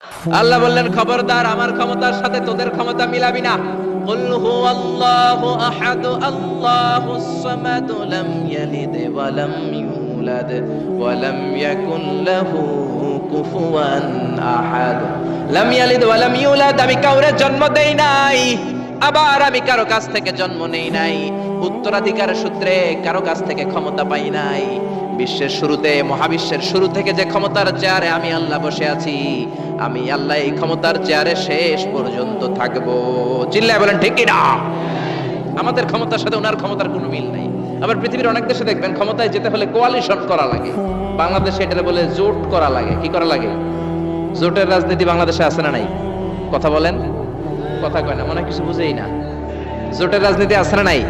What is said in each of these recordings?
আল্লাহ বললেন খবরদার আমার ক্ষমতার সাথে তোদের ক্ষমতা মিলাবি না। কুল হুয়াল্লাহু আহাদ আল্লাহুস সামাদ লাম ইয়ালিদ ওয়া লাম ইউলাদ ওয়া লাম ইয়াকুল লাহু কুফুয়ান আহাদ। লাম ইয়ালিদ ওয়া লাম ইউলাদ, আমি কাউরে জন্ম দেই নাই, আবার আমি কারো কাছ থেকে জন্ম নেই নাই, উত্তরাধিকার সূত্রে কারো কাছ থেকে ক্ষমতা পাই নাই। বিশ্বের শুরুতে, মহাবিশ্বের শুরু থেকে যে ক্ষমতার চেয়ারে আমি আল্লাহ বসে আছি, আমি আল্লাহ এই ক্ষমতার চেয়ারে শেষ পর্যন্ত থাকবো। চিল্লায় বলেন ঠিক কি না? আমাদের ক্ষমতার সাথে ওনার ক্ষমতার কোনো মিল নাই। আবার পৃথিবীর অনেক দেশে দেখবেন ক্ষমতায় যেতে হলে কোয়ালিশন করা লাগে। বাংলাদেশে এটা বলে জোট করা লাগে। কি করা লাগে? জোটের রাজনীতি বাংলাদেশে আছে না নাই? কথা বলেন, কথা কয় না, মনে হয় কিছু বুঝেই না। জোটের রাজনীতি আছে না নাই?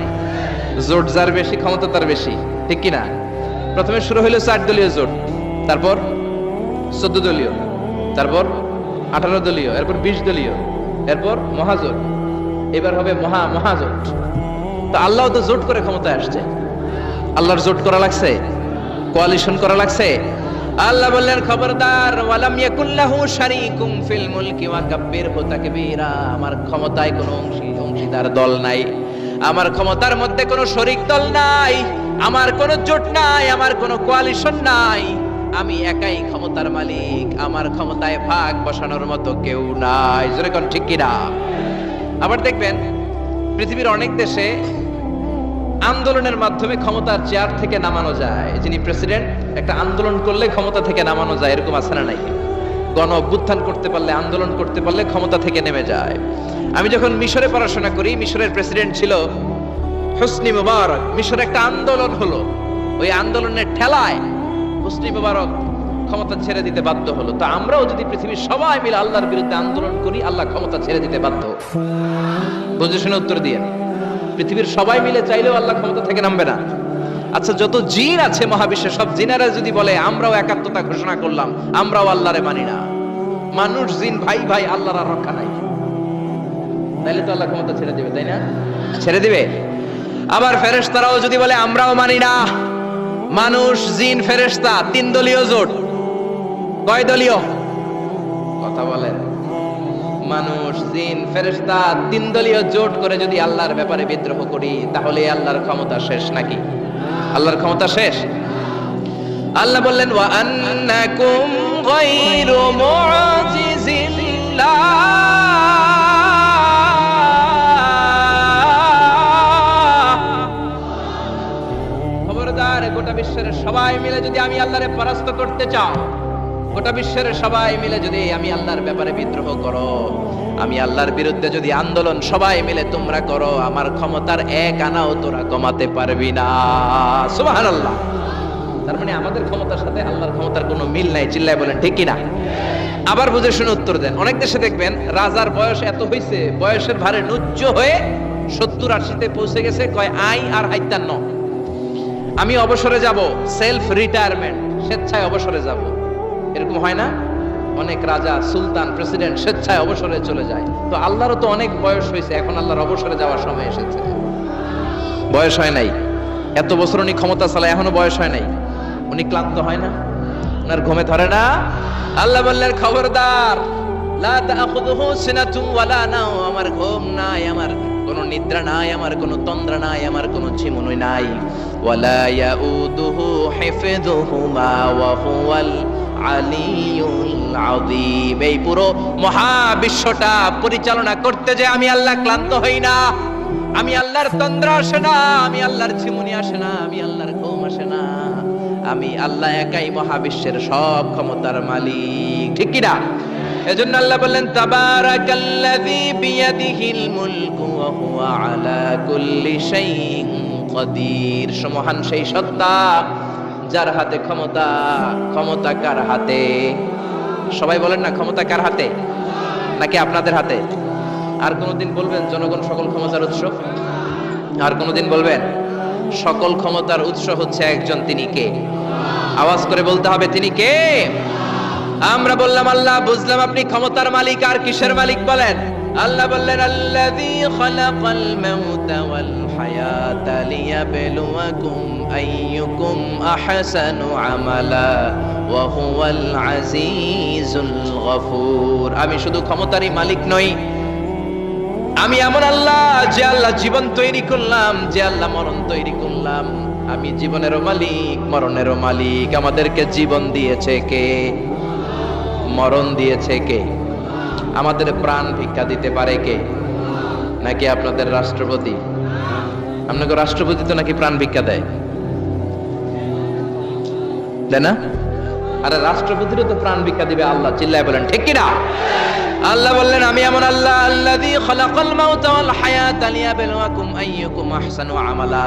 জোট যার বেশি ক্ষমতা তার বেশি, ঠিক কি না? প্রথমে শুরু হইল 4 দলীয় জোট, তারপর 14 দলীয়, তারপর 18 দলীয়, এরপর 20 দলীয়, এরপর মহাজোট, এবার হবে মহাজোট। তো আল্লাহ তো জোট করে ক্ষমতায় আসছে। আল্লাহর জোট করা লাগছে, কোয়ালিশন করা লাগছে। আল্লাহ বললেন খবরদার, ওয়ালাম ইয়াকুল্লাহু শারীকুম ফিল মুলকি ওয়া কাব্বিরহু তাকবীরা। আমার ক্ষমতায় কোনো অংশীদার দল নাই, আমার ক্ষমতার মধ্যে কোনো শরীক দল নাই, আমার কোনো জোট নাই, আমার কোনো কোয়ালিশন নাই। আমি একাই ক্ষমতার মালিক, আমার ক্ষমতায় ভাগ বসানোর মতো কেউ নাই। জোরে কোন ঠিক কি না? আবার দেখবেন পৃথিবীর অনেক দেশে আন্দোলনের মাধ্যমে ক্ষমতার চেয়ার থেকে নামানো যায়। যিনি প্রেসিডেন্ট, একটা আন্দোলন করলে ক্ষমতা থেকে নামানো যায়, এরকম আছে না নাই? গণ অভ্যুত্থান করতে পারলে, আন্দোলন করতে পারলে ক্ষমতা থেকে নেমে যায়। আমি যখন মিশরে পড়াশোনা করি, মিশরের প্রেসিডেন্ট ছিল হোসনি মুবারক। মিশরে একটা আন্দোলন হলো, ওই আন্দোলনের ঠেলায় হোসনি মুবারক ক্ষমতা ছেড়ে দিতে বাধ্য হলো। তো আমরাও যদি পৃথিবীর সবাই মিলে আল্লাহর বিরুদ্ধে আন্দোলন করি, আল্লাহ ক্ষমতা ছেড়ে দিতে বাধ্য। বুঝে শুনে উত্তর দিয়ে। পৃথিবীর সবাই মিলে চাইলেও আল্লাহ ক্ষমতা থেকে নামবে না। আচ্ছা, যত জিন আছে মহাবিশ্বে, সব জিনেরা যদি বলে আমরাও একাত্মতা ঘোষণা করলাম, আমরাও আল্লাহরে মানি না, মানুষ জিন ভাই ভাই, আল্লাহর আর রক্ষা নাই, তাইলে তো আল্লাহ ক্ষমতা ছেড়ে দিবে, তাই না? ছেড়ে দিবে। আবার ফেরেশতারাও যদি বলে আমরাও মানি না, মানুষ জিন ফেরেশতা 3 দলীয় জোট। কয় দলীয়? কথা বলেন। মানুষ জিন ফেরেশতা 3 দলীয় জোট করে যদি আল্লাহর ব্যাপারে বিদ্রোহ করি, তাহলে আল্লাহর ক্ষমতা শেষ নাকি? আল্লাহর ক্ষমতা শেষ? আল্লাহ বললেন ওয়া আন্নাকুম গায়রু মুআজিজিল্লাহ। খবরদার, গোটা বিশ্বের সবাই মিলে যদি আমি আল্লাহরে পরাস্ত করতে চাও, গোটা বিশ্বের সবাই মিলে যদি আমি আল্লাহর ব্যাপারে বিদ্রোহ করো, আমি আল্লাহর বিরুদ্ধে যদি আন্দোলন সবাই মিলে তোমরা করো, আমার ক্ষমতার এক আনাও তোরা কমাতে পারবি না। সুবহানাল্লাহ। তার মানে আমাদের ক্ষমতার সাথে আল্লাহর ক্ষমতার কোনো মিল নাই। চিল্লায় বলেন ঠিক কি না? আবার বুঝে শুনে উত্তর দেন। অনেক দেশে দেখবেন রাজার বয়স এত হইছে, বয়সের ভারে নুজ্জ হয়ে 70-80-তে পৌঁছে গেছে, কয় আই আর হাইতান্ন, আমি অবসরে যাব, সেলফ রিটায়ারমেন্ট, স্বেচ্ছায় অবসরে যাব। এরকম হয় না? অনেক রাজা, সুলতান, প্রেসিডেন্ট স্বেচ্ছায় অবসরে চলে যায়। তো আল্লাহরও তো অনেক বয়স হয়েছে, এখন আল্লাহর অবসরে যাওয়ার সময় এসেছে। বয়স হয় নাই, এত বছর উনি ক্ষমতা চালায়, এখনো বয়স হয় নাই। উনি ক্লান্ত হয় না? ওনার ঘুমে ধরে না? আল্লাহ বললেন খবরদার, লা তাখুযুহু সিনাতুন ওয়ালা নাওম। আমার ঘুম নাই, আমার কোনো নিদ্রা নাই, আমার কোনো তন্দ্রা নাই, আমার কোনো ঝিমুনি নাই। ওয়ালা ইয়াউদুহু হিফযুহুমা ওয়া হুয়াল আলিয়ুল আযীম। এই পুরো মহাবিশ্বটা পরিচালনা করতে যে আমি আল্লাহ ক্লান্ত হই না, আমি আল্লাহর তন্দ্রা আসে না, আমি আল্লাহর ঝিমুনি আসে না, আমি আল্লাহর ঘুম আসে না। আমি আল্লাহ একাই মহাবিশ্বের সব ক্ষমতার মালিক, ঠিক কি না? এজন্য আল্লাহ বললেন তাবারাকাল্লাযী বিয়াদিহিল মুলকু ওয়া হুয়া আলা কুল্লি শাইইন কাদির। মহান সেই সত্তা যার হাতে ক্ষমতা। ক্ষমতা কার হাতে? সবাই বলেন না, ক্ষমতা কার হাতে? নাকি আপনাদের হাতে? আর কোনদিন বলবেন জনগণ সকল ক্ষমতার উৎস? আর কোনদিন বলবেন সকল ক্ষমতার উৎস হচ্ছে একজন, তিনি কে? আওয়াজ করে বলতে হবে, তিনি কে? আমরা বললাম আল্লাহ, বুঝলাম আপনি ক্ষমতার মালিক, আর কিসের মালিক বলেন? আল্লাহ বললেন আল্লাযী খালাকাল মাউতা ওয়াল হায়াতা লিয়াবলুয়াকুম আইয়ুকুম আহসানু আমালা ওয়া হুয়াল আজিজুল গফুর। আমি শুধু ক্ষমতারই মালিক নই, আমি এমন আল্লাহ যে আল্লাহ জীবন তৈরি করলাম, যে আল্লাহ মরণ তৈরি করলাম। আমি জীবনেরও মালিক, মরণেরও মালিক। আমাদেরকে জীবন দিয়েছে কে? মরণ দিয়েছে কে? আমাদের প্রাণ ভিক্ষা দিতে পারে কে? নাকি আপনাদের রাষ্ট্রপতি? আপনাকে রাষ্ট্রপতি তো নাকি প্রাণ ভিক্ষা দেয়, তাই না? আরে রাষ্ট্রপতিরও তো প্রাণ ভিক্ষা দিবে আল্লাহ। চিল্লায় বলেন ঠিক কিনা? আল্লাহ বললেন আমি এমন আল্লাহ আল্লাযী খালাকাল মাউতা ওয়াল হায়াতা লিয়াবলুয়াকুম আইয়ুকুম আহসানু আমালা।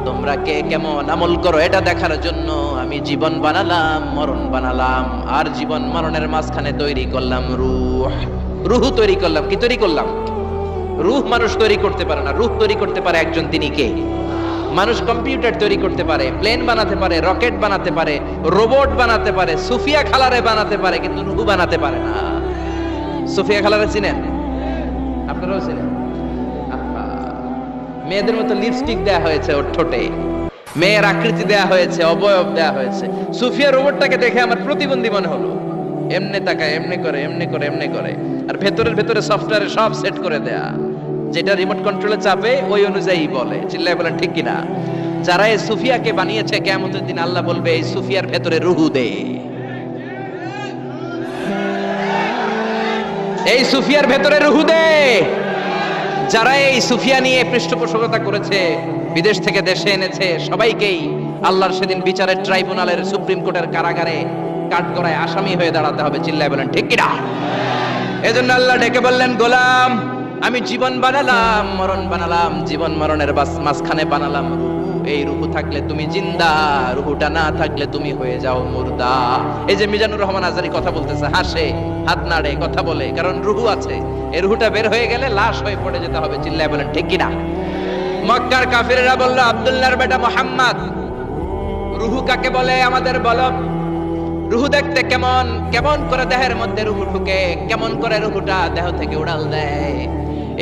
তোমরা কে কেমন আমল করো এটা দেখার জন্য আমি জীবন বানালাম, মরণ বানালাম, আর জীবন মরণের মাঝখানে তৈরি করলাম রূহ। রূহ তৈরি করলাম। কি তৈরি করলাম? রূহ মানুষ তৈরি করতে পারে না, রূহ তৈরি করতে পারে একজন, তিনি কে? মানুষ কম্পিউটার তৈরি করতে পারে, প্লেন বানাতে পারে, রকেট বানাতে পারে, রোবট বানাতে পারে, সুফিয়া খালারে বানাতে পারে, কিন্তু রূহ বানাতে পারে না। সুফিয়া খালারে চিনেন? আপনারাও চিনেন? মেয়েদের মতো লিপস্টিক দেয়া হয়েছে ওর ঠোঁটে, মেয়ের আকৃতি দেয়া হয়েছে, অবয়ব দেয়া হয়েছে। সুফিয়া রোবটটাকে দেখে আমার প্রতিবন্ধী মনে হলো। এমনি তাকায়, এমনি করে, এমনি করে, এমনি করে, আর ভেতরে সফটওয়্যারে সব সেট করে দেয়া, যেটা রিমোট কন্ট্রোলে চাপে ওই অনুযায়ী বলে। চিল্লায় বলেন ঠিক কিনা? যারা এই সুফিয়াকে বানিয়েছে, কিয়ামতের দিন আল্লাহ বলবে এই সুফিয়ার ভেতরে রূহ দে। এই সুফিয়ার ভেতরে রূহ দে। যারা এই সুফিয়া নিয়ে পৃষ্ঠপোষকতা করেছে, বিদেশ থেকে দেশে এনেছে, সবাইকেই আল্লাহর সেদিন বিচারের ট্রাইব্যুনালের, সুপ্রিম কোর্টের কারাগারে কাঠগড়ায় আসামি হয়ে দাঁড়াতে হবে। চিল্লায় বলেন ঠিক কিনা? এজন্য আল্লাহ ডেকে বললেন গোলাম আমি জীবন বানালাম, মরণ বানালাম, জীবন মরণের মাঝখানে বানালাম রূহ। এই রূহ থাকলে তুমি জিন্দা, রূহটা না থাকলে তুমি হয়ে যাও মুর্দা। এই যে মিজানুর রহমান আজারি কথা বলতেছে, হাসে, হাত নাড়ে, কথা বলে, কারণ রূহ আছে। এই রূহটা বের হয়ে গেলে লাশ হয়ে পড়ে যেতে হবে। চিল্লায় বলেন ঠিক কিনা? মক্কার কাফিররা বলল আব্দুল্লাহর বেটা মুহাম্মদ, রূহ কাকে বলে আমাদের বলো। রূহ দেখতে কেমন? কেমন করে দেহের মধ্যে রূহ ঢুকে, কেমন করে রূহটা দেহ থেকে উড়াল দেয়।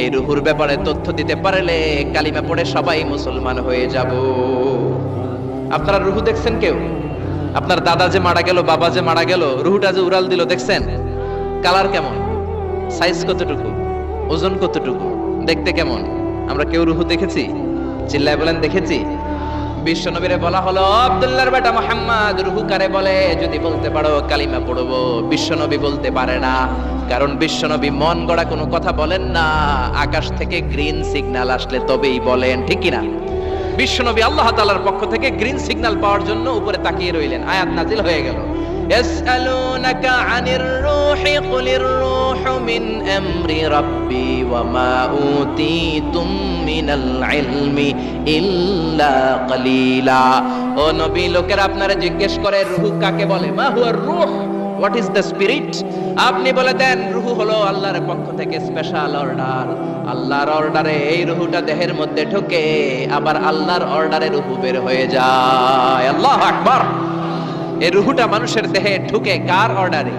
এই রূহুর ব্যাপারে তথ্য দিতে পারলে কালিমা পড়ে সবাই মুসলমান হয়ে যাব। আপনারা রূহ দেখছেন কেউ? আপনার দাদা যে মারা গেল, বাবা যে মারা গেল, রূহটা যে উড়াল দিল, দেখছেন? কালার কেমন? সাইজ কতটুকু? ওজন কতটুকু? দেখতে কেমন? আমরা কেউ রূহ দেখেছি? চিল্লায় বলেন দেখেছি? বিশ্বনবীরে বলা হলো আব্দুল্লাহর বেটা মুহাম্মদ, রূহ কারে বলে? যদি বলতে পারো কালিমা পড়বো। বিশ্বনবী বলতে পারে না, কারণ বিশ্বনবী মন গড়া কোনো কথা বলেন না। আকাশ থেকে গ্রিন সিগন্যাল আসলে তবেই বলেন, ঠিক কিনা? বিশ্বনবী আল্লাহ তাআলার পক্ষ থেকে গ্রিন সিগন্যাল পাওয়ার জন্য উপরে তাকিয়ে রইলেন। আয়াত নাজিল হয়ে গেল, ইয়াসআলুনাকা আনির রূহি কুলির রূহু মিন আমরি রাব্বি ওয়া মা উতীতুম মিনাল ইলমি ইল্লা কালিলা। ও নবী, লোকেরা আপনারা জিজ্ঞেস করে রূহ কাকে বলে? মা হুয়ার রূহ, হোয়াট ইজ দ্য স্পিরিট? আপনি বলে দেন রূহ হলো আল্লাহর পক্ষ থেকে স্পেশাল অর্ডার। আল্লাহর অর্ডারে এই রূহটা দেহের মধ্যে ঢোকে, আবার আল্লাহর অর্ডারে রূহ বের হয়ে যায়। আল্লাহু আকবার। এই রূহটা মানুষের দেহে ঢুকে কার অর্ডারে?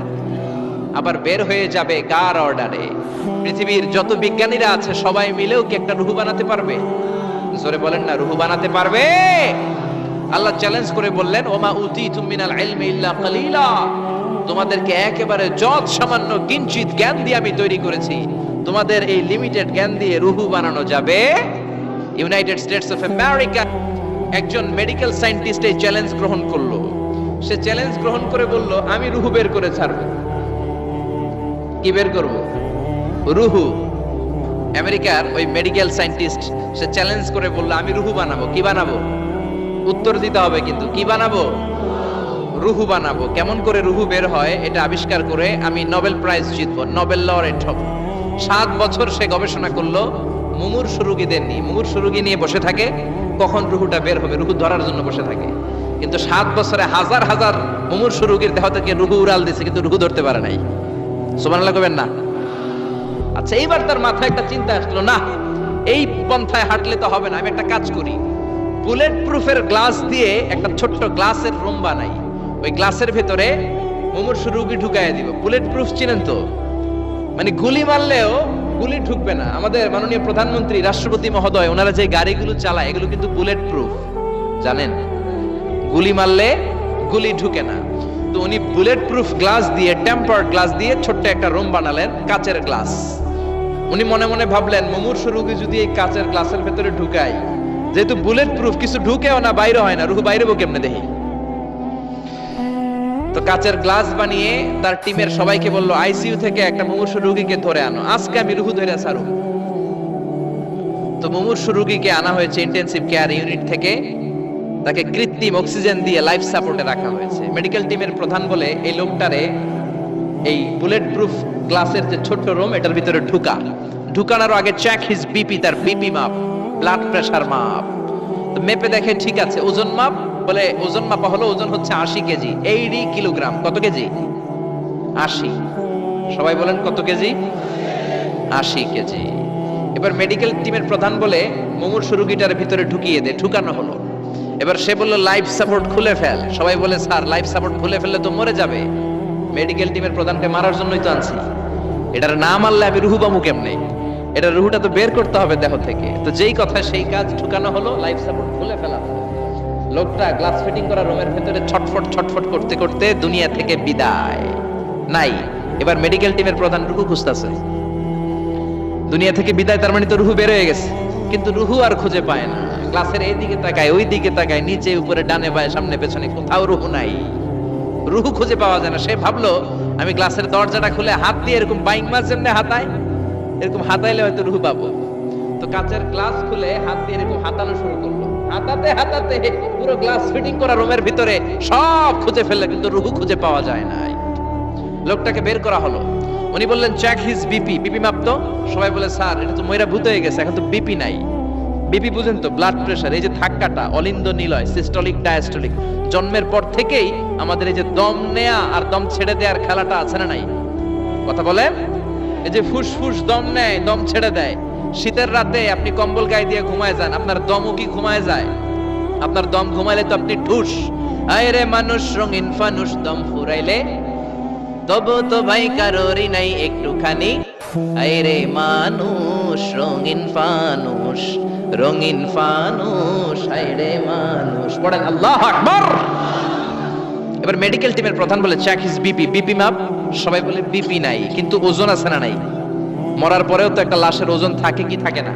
আবার বের হয়ে যাবে কার অর্ডারে? পৃথিবীর যত বিজ্ঞানীরা আছে সবাই মিলেও কি একটা রূহ বানাতে পারবে? জোরে বলেন না, রূহ বানাতে পারবে? আল্লাহ চ্যালেঞ্জ করে বললেন ওমা উতীতুম মিনাল ইলমি ইল্লা কালিলা। তোমাদেরকে একেবারে যত সামান্য কিঞ্চিত জ্ঞান দিয়ে আমি তৈরি করেছি, তোমাদের এই লিমিটেড জ্ঞান দিয়ে রূহ বানানো যাবে? ইউনাইটেড স্টেটস অফ আমেরিকা একজন মেডিকেল সায়েন্টিস্ট এই চ্যালেঞ্জ গ্রহণ করলো। সে চ্যালেঞ্জ গ্রহণ করে বলল আমি রূহ বের করে ছাড়বো। কি বের করব? রূহ। আমেরিকার ওই মেডিকেল সায়েন্টিস্ট সে চ্যালেঞ্জ করে বলল আমি রূহ বানাবো। কি বানাবো? উত্তর দিতে হবে, কিন্তু কি বানাবো? রূহ বানাবো। কেমন করে রূহ বের হয় এটা আবিষ্কার করে আমি নোবেল প্রাইজ জিতবো, নোবেল লরেট হব। 7 বছর সে গবেষণা করলো মুমূর্ষু রোগীদের নিয়ে। মুমূর্ষু রোগী নিয়ে বসে থাকে, কখন রূহটা বের হবে, রূহ ধরার জন্য বসে থাকে। কিন্তু 7 বছরে হাজার হাজার মুমূর্ষু রোগীর দেহ থেকে রূহ উড়াল দিছে, কিন্তু রূহ ধরতে পারে নাই। সুবহানাল্লাহ কইবেন না? আচ্ছা, এইবার তার মাথায় একটা চিন্তা আসলো, না এই পন্থায় হাঁটলে তো হবে না, আমি একটা কাজ করি, বুলেট প্রুফের গ্লাস দিয়ে একটা ছোট্ট গ্লাসের রুম বানাই, ওই গ্লাসের ভেতরে মুমূর্ষু রোগী ঢুকায় দিব। বুলেট প্রুফ চিনেন তো? মানে গুলি মারলেও গুলি ঢুকবে না। আমাদের মাননীয় প্রধানমন্ত্রী, রাষ্ট্রপতি মহোদয়, ওনারা যে গাড়িগুলো চালায় এগুলো কিন্তু বুলেট প্রুফ, জানেন? গুলি মারলে গুলি ঢুকে না। তো উনি বুলেট প্রুফ গ্লাস দিয়ে, টেম্পার্ড গ্লাস দিয়ে ছোট্ট একটা রুম বানালেন, কাচের গ্লাস। উনি মনে মনে ভাবলেন, মুমূর্ষু রোগী যদি এই কাচের গ্লাসের ভেতরে ঢুকাই, যেহেতু বুলেট প্রুফ, কিছু ঢুকেও না, বাইরে হয় না, রুহু বাইরে কেমনে দেখি। তো কাচের গ্লাস বানিয়ে তার টিমের সবাইকে বলল, আইসিইউ থেকে একটা মুমূর্ষু রোগীকে ধরে আনো, আজকে আমি রুহু ধরে ছাড়ব। তো মুমূর্ষু রোগীকে আনা হয়েছে ইন্টেনসিভ কেয়ার ইউনিট থেকে, তাকে কৃত্রিম অক্সিজেন দিয়ে লাইফ সাপোর্টে রাখা হয়েছে। মেডিকেল টিমের প্রধান বলে, এই লোকটারে এই বুলেট প্রুফ গ্লাসের যে ছোট্ট রুম, এটার ভিতরে ঢুকানোর আগে চেক হিজ বিপি, তার বিপি মাপ, ব্লাড প্রেসার মাপ। তো মেপে দেখে ঠিক আছে। ওজন মাপ, বলে ওজন মাপা হলো, ওজন হচ্ছে 80 কেজি, 80 কিলোগ্রাম। কত কেজি? 80। সবাই বলেন কত কেজি? 80 কেজি। এবার মেডিকেল টিমের প্রধান বলে, মুমূর্ষু রোগীটার ভিতরে ঢুকিয়ে দে। ঢুকানো হলো। এবার সে বলল, লাইফ সাপোর্ট খুলে ফেল। সবাই বলে, স্যার লাইফ সাপোর্ট খুলে ফেললে তো মরে যাবে। মেডিকেল টিমের প্রধানকে মারার জন্যই তো আনছি, এটার না মারলে আমি রুহু পামু কেমনে? এটা রুহুটা তো বের করতে হবে দেহ থেকে। তো যেই কথা সেই কাজ, ঢুকানো হলো, লাইফ সাপোর্ট খুলে ফেলা হলো। লোকটা গ্লাস ফিটিং করা রুমের ভেতরে ছটফট ছটফট করতে করতে দুনিয়া থেকে বিদায় নাই। এবার মেডিকেল টিমের প্রধান রুহু খুঁজতেছে, দুনিয়া থেকে বিদায়, তার মানে তো রুহু বের হয়ে গেছে, কিন্তু রুহু আর খুঁজে পায় না। গ্লাসের এই দিকে তাকায়, ওই দিকে তাকায়, নিচে উপরে, ডানে বায়ে, সামনে পেছনে, কোথাও রুহু নাই। রুহু খুঁজে পাওয়া যায় না। সে ভাবলো, আমি গ্লাসের দরজাটা খুলে হাত দিয়ে এরকম বাইং মাছ যেমনি হাতায়, এরকম হাতাইলে হয়তো রুহু পাবো। তো কাঁচের গ্লাস খুলে হাত দিয়ে এরকম হাতানো শুরু করলো। হাতাতে হাতাতে পুরো গ্লাস ফিটিং করা রুমের ভিতরে সব খুঁজে ফেললে, কিন্তু রুহু খুঁজে পাওয়া যায় নাই। লোকটাকে বের করা হলো। উনি বললেন, চেক হিজ বিপি, বিপি মাপতো। সবাই বলে, স্যার এটা তো ময়রা ভূত হয়ে গেছে, এখন তো বিপি নাই। বিপি বুঝেন তো, ব্লাড প্রেসার। এই যে ধাক্কাটা, অলিন্দ নিলয়, সিস্টোলিক ডায়াস্টোলিক, জন্মের পর থেকেই আমাদের এই যে দম নেয়া আর দম ছেড়ে দেওয়ার খেলাটা আছে না নাই? কথা বলেন। এই যে ফুসফুস দম নেয়, দম ছেড়ে দেয়। শীতের রাতে আপনি কম্বল গায়ে দিয়ে ঘুমায় যান, আপনার দমও কি ঘুমায় যায়? আপনার দম ঘুমাইলে তো আপনি ঠুস। আরে মানুষ রঙিন ফানুস, দম ফুরাইলে তবু তো ভাই কারোরই নাই একটুখানি। আরে মানুষ রঙিন ফানুস, রঙিন ফানুস, আরে মানুষ। পড়েন আল্লাহু আকবার। এবার মেডিকেল টিমের প্রধান বলে, চেক হিজ বিপি, বিপি মাপ। সবাই বলে, বিপি নাই, কিন্তু ওজন আছে না নাই? মরার পরেও তো একটা লাশের ওজন থাকে কি থাকে না?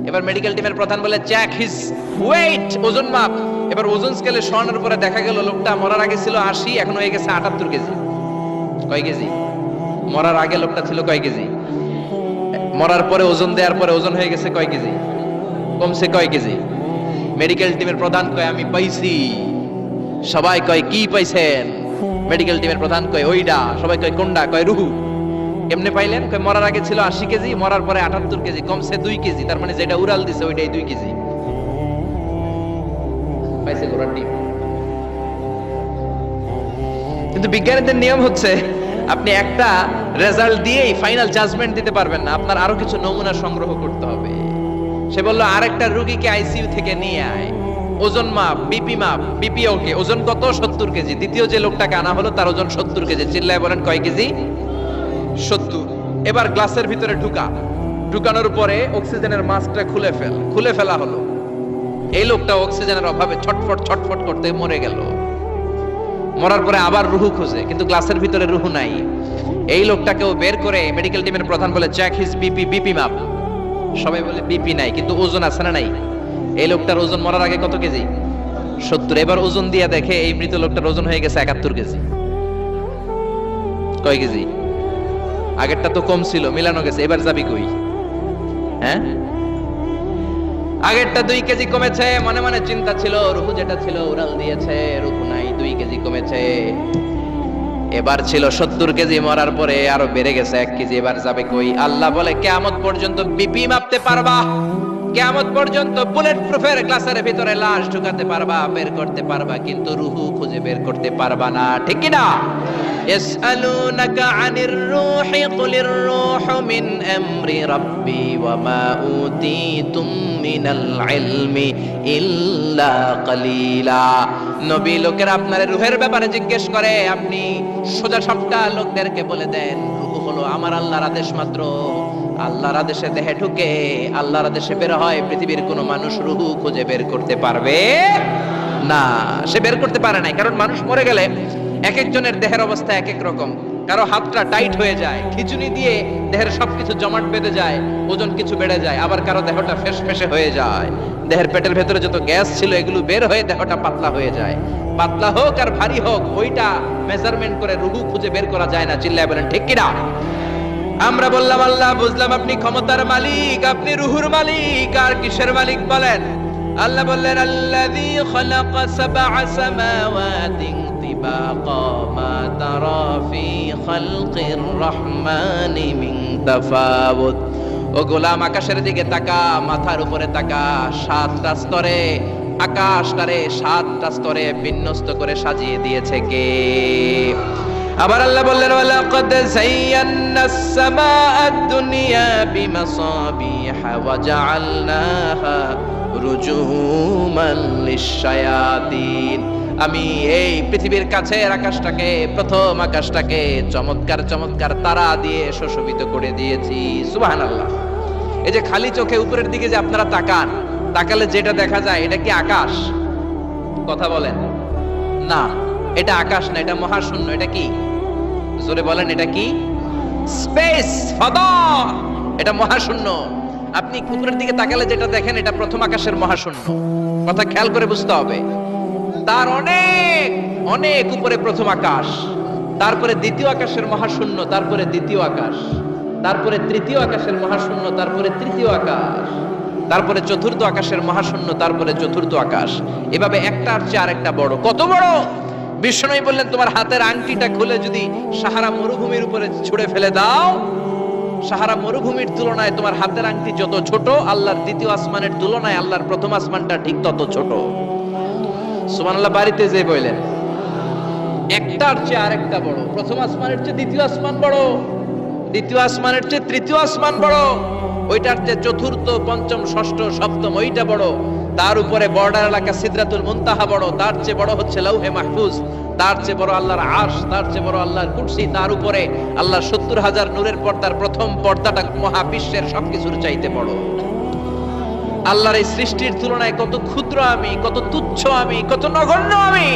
এবার মেডিকেল টিমের প্রধান বলে, চেক হিজ ওয়েট, ওজন মাপ। এবার ওজন স্কেলে শোয়ানোর পরে দেখা গেল লোকটা মরার আগে ছিল 80, এখন হয়ে গেছে 78 কেজি। কয় কেজি? মরার আগে লোকটা ছিল কয় কেজি? মরার পরে ওজন দেওয়ার পরে ওজন হয়ে গেছে কয় কেজি? কমছে কয় কেজি? মেডিকেল টিমের প্রধান কয়, আমি পাইছি। সবাই কয়, কি পাইছেন? মেডিকেল টিমের প্রধান কয়, ওইডা। সবাই কয়, কোনডা? কয়, রুহু। কেমনে পাইলেন? কয়, মরার আগে ছিল 80 কেজি, মরার পরে 78 কেজি, কমছে 2 কেজি। তার মানে যেটা উড়াল দিছে ওইটাই 2 কেজি পাইছে ঘোড়ার ডিম। কিন্তু বিজ্ঞানীদের নিয়ম হচ্ছে, আপনি একটা রেজাল্ট দিয়েই ফাইনাল জাজমেন্ট দিতে পারবেন না, আপনার আরো কিছু নমুনা সংগ্রহ করতে হবে। সে বলল, আরেকটা রোগীকে আইসিইউ থেকে নিয়ে আয়, ওজন মাপ, বিপি মাপ। বিপি ওকে, ওজন কত? 70 কেজি। দ্বিতীয় যে লোকটাকে আনা হলো তার ওজন 70 কেজি। চিল্লায় বলেন, কয় কেজি? 70। এবার গ্লাসের ভিতরে ঢুকানোর পরে অক্সিজেনের মাস্কটা খুলে ফেলা হলো। এই লোকটা অক্সিজেনের অভাবে ছটফট ছটফট করতে মরে গেল। মরার পরে আবার রুহু খোঁজে, কিন্তু গ্লাসের ভিতরে রুহু নাই। এই লোকটাকেও বের করে মেডিকেল টিমের প্রধান বলে, চেক হিজ বিপি, বিপি মাপ। সবাই বলে, বিপি নাই, কিন্তু ওজন আছে না নাই? এই লোকটার ওজন মরার আগে কত কেজি? 70। এবার ওজন দিয়ে দেখে এই মৃত লোকটার ওজন হয়ে গেছে 71 কেজি। কয় কেজি? আগেরটা তো কম ছিল, মিলানো গেছে। এবার যাবি কই? হ্যাঁ, আগেরটা 2 কেজি কমেছে। মনে মনে চিন্তা ছিল, রুহু যেটা ছিল উড়াল দিয়েছে, রুহু নাই, 2 কেজি কমেছে। এবার ছিল 70 কেজি, মরার পরে আরো বেড়ে গেছে 1 কেজি। এবার যাবে কই? আল্লাহ বলে, কিয়ামত পর্যন্ত বিপি মাপতে পারবা, কিয়ামত পর্যন্ত বুলেট প্রুফের গ্লাসের ভিতরে লাশ ঢুকাতে পারবা, বের করতে পারবা, কিন্তু রুহু খুঁজে বের করতে পারবা না। ঠিক কি না? ইয়াসআলুনাকা আনির রূহি কুলির রূহু মিন আমরি রাব্বি ওয়া মা উতীতুম মিনাল ইলমি ইল্লা কালিলা। নবী লোকেরা আপনার রূহের ব্যাপারে জিজ্ঞেস করে, আপনি সোজা সাপটা লোকদেরকে বলে দেন, রূহ হলো আমার আল্লাহর আদেশ মাত্র। আল্লাহর আদেশে দেহে ঢুকে, আল্লাহর আদেশে বের হয়, পৃথিবীর কোনো মানুষ রুহু খুঁজে বের করতে পারবে না। সে বের করতে পারে নাই, কারণ মানুষ মরে গেলে এক একজনের দেহের অবস্থা এক এক রকম। কারো হাতটা টাইট হয়ে যায়, খিচুনি দিয়ে দেহের সবকিছু জমাট বেঁধে যায়, ওজন কিছু বেড়ে যায়। আবার কারো দেহটা ফেসফেসে হয়ে যায়, দেহের পেটের ভেতরে যত গ্যাস ছিল এগুলো বের হয়ে দেহটা পাতলা হয়ে যায়। পাতলা হোক আর ভারী হোক, ওইটা মেজারমেন্ট করে রুহু খুঁজে বের করা যায় না। চিল্লায় বলেন ঠিক কিনা? আমরা বললাম আল্লাহ, বুঝলাম আপনি ক্ষমতার মালিক, আপনি রুহুর মালিক, আর কিসের মালিক বলেন? আল্লাহ বললেন আল্লাযী খালাকা সাবআ সামাওয়াতিন তিবাকা মা তারা ফি খালকির রহমানি মিন তাফাউত। ও গোলাম, আকাশের দিকে তাকা, মাথার উপরে তাকা, সাতটা স্তরে আকাশটারে সাতটা স্তরে বিন্যস্ত করে সাজিয়ে দিয়েছে কে? আবার আল্লাহ বললেন ওয়ালাকাদ যায়্যানাস সামাআদ দুনিয়া বিমাসাবিহা ওয়া জাআলনাহা রুজুমান লিশ-শায়াতিন। আমি এই পৃথিবীর কাছের আকাশটাকে, প্রথম আকাশটাকে চমৎকার চমৎকার তারা দিয়ে সুশোভিত করে দিয়েছি। সুবহানাল্লাহ। এই যে খালি চোখে উপরের দিকে যে আপনারা তাকান, তাকালে যেটা দেখা যায় এটা কি আকাশ? কথা বলেন না, এটা আকাশ না, এটা মহাশূন্য। এটা কি? জোরে বলেন, এটা কি? স্পেস, ফাদা। এটা মহাশূন্য। আপনি উপরের দিকে তাকালে যেটা দেখেন এটা প্রথম আকাশের মহাশূন্য। কথা খেয়াল করে বুঝতে হবে। তার অনেক অনেক উপরে প্রথম আকাশ, তারপরে দ্বিতীয় আকাশের মহাশূন্য, তারপরে দ্বিতীয় আকাশ, তারপরে তৃতীয় আকাশের মহাশূন্য, তারপরে তৃতীয় আকাশ, তারপরে চতুর্থ আকাশের মহাশূন্য, তারপরে চতুর্থ আকাশ। এভাবে একটার চেয়ে আরেকটা বড়। কত বড়? বিষ্ণু বললেন তোমার হাতের আংটিটা খুলে যদি সাহারা মরুভূমির উপরে ছুঁড়ে ফেলে দাও, সাহারা মরুভূমির তুলনায় তোমার হাতের আংটি যত ছোট, আল্লাহর দ্বিতীয় আসমানের তুলনায় আল্লাহর প্রথম আসমানটা ঠিক তত ছোট। সুবহানাল্লাহ। বাড়িতে যে বললেন একটার চেয়ে আরেকটা বড়। প্রথম আসমানের চেয়ে দ্বিতীয় আসমান বড়, দ্বিতীয় আসমানের চেয়ে তৃতীয় আসমান বড়, ওইটার চেয়ে চতুর্থ, পঞ্চম, ষষ্ঠ, সপ্তম ওইটা বড়। তার উপরে বর্ডার এলাকা সিদরাতুল মুনতাহা বড়, তার চেয়ে বড় হচ্ছে লাউহে মাহফুজ, তার চেয়ে বড় আল্লাহর আরশ, তার চেয়ে বড় আল্লাহর কুরসি, তার উপরে আল্লাহর ৭০,০০০ নূরের পর্দার প্রথম পর্দাটা মহাবিশ্বের সবকিছুর চাইতে বড়। আল্লাহর এই সৃষ্টির তুলনায় কত ক্ষুদ্র আমি, কত তুচ্ছ আমি, কত নগণ্য আমি।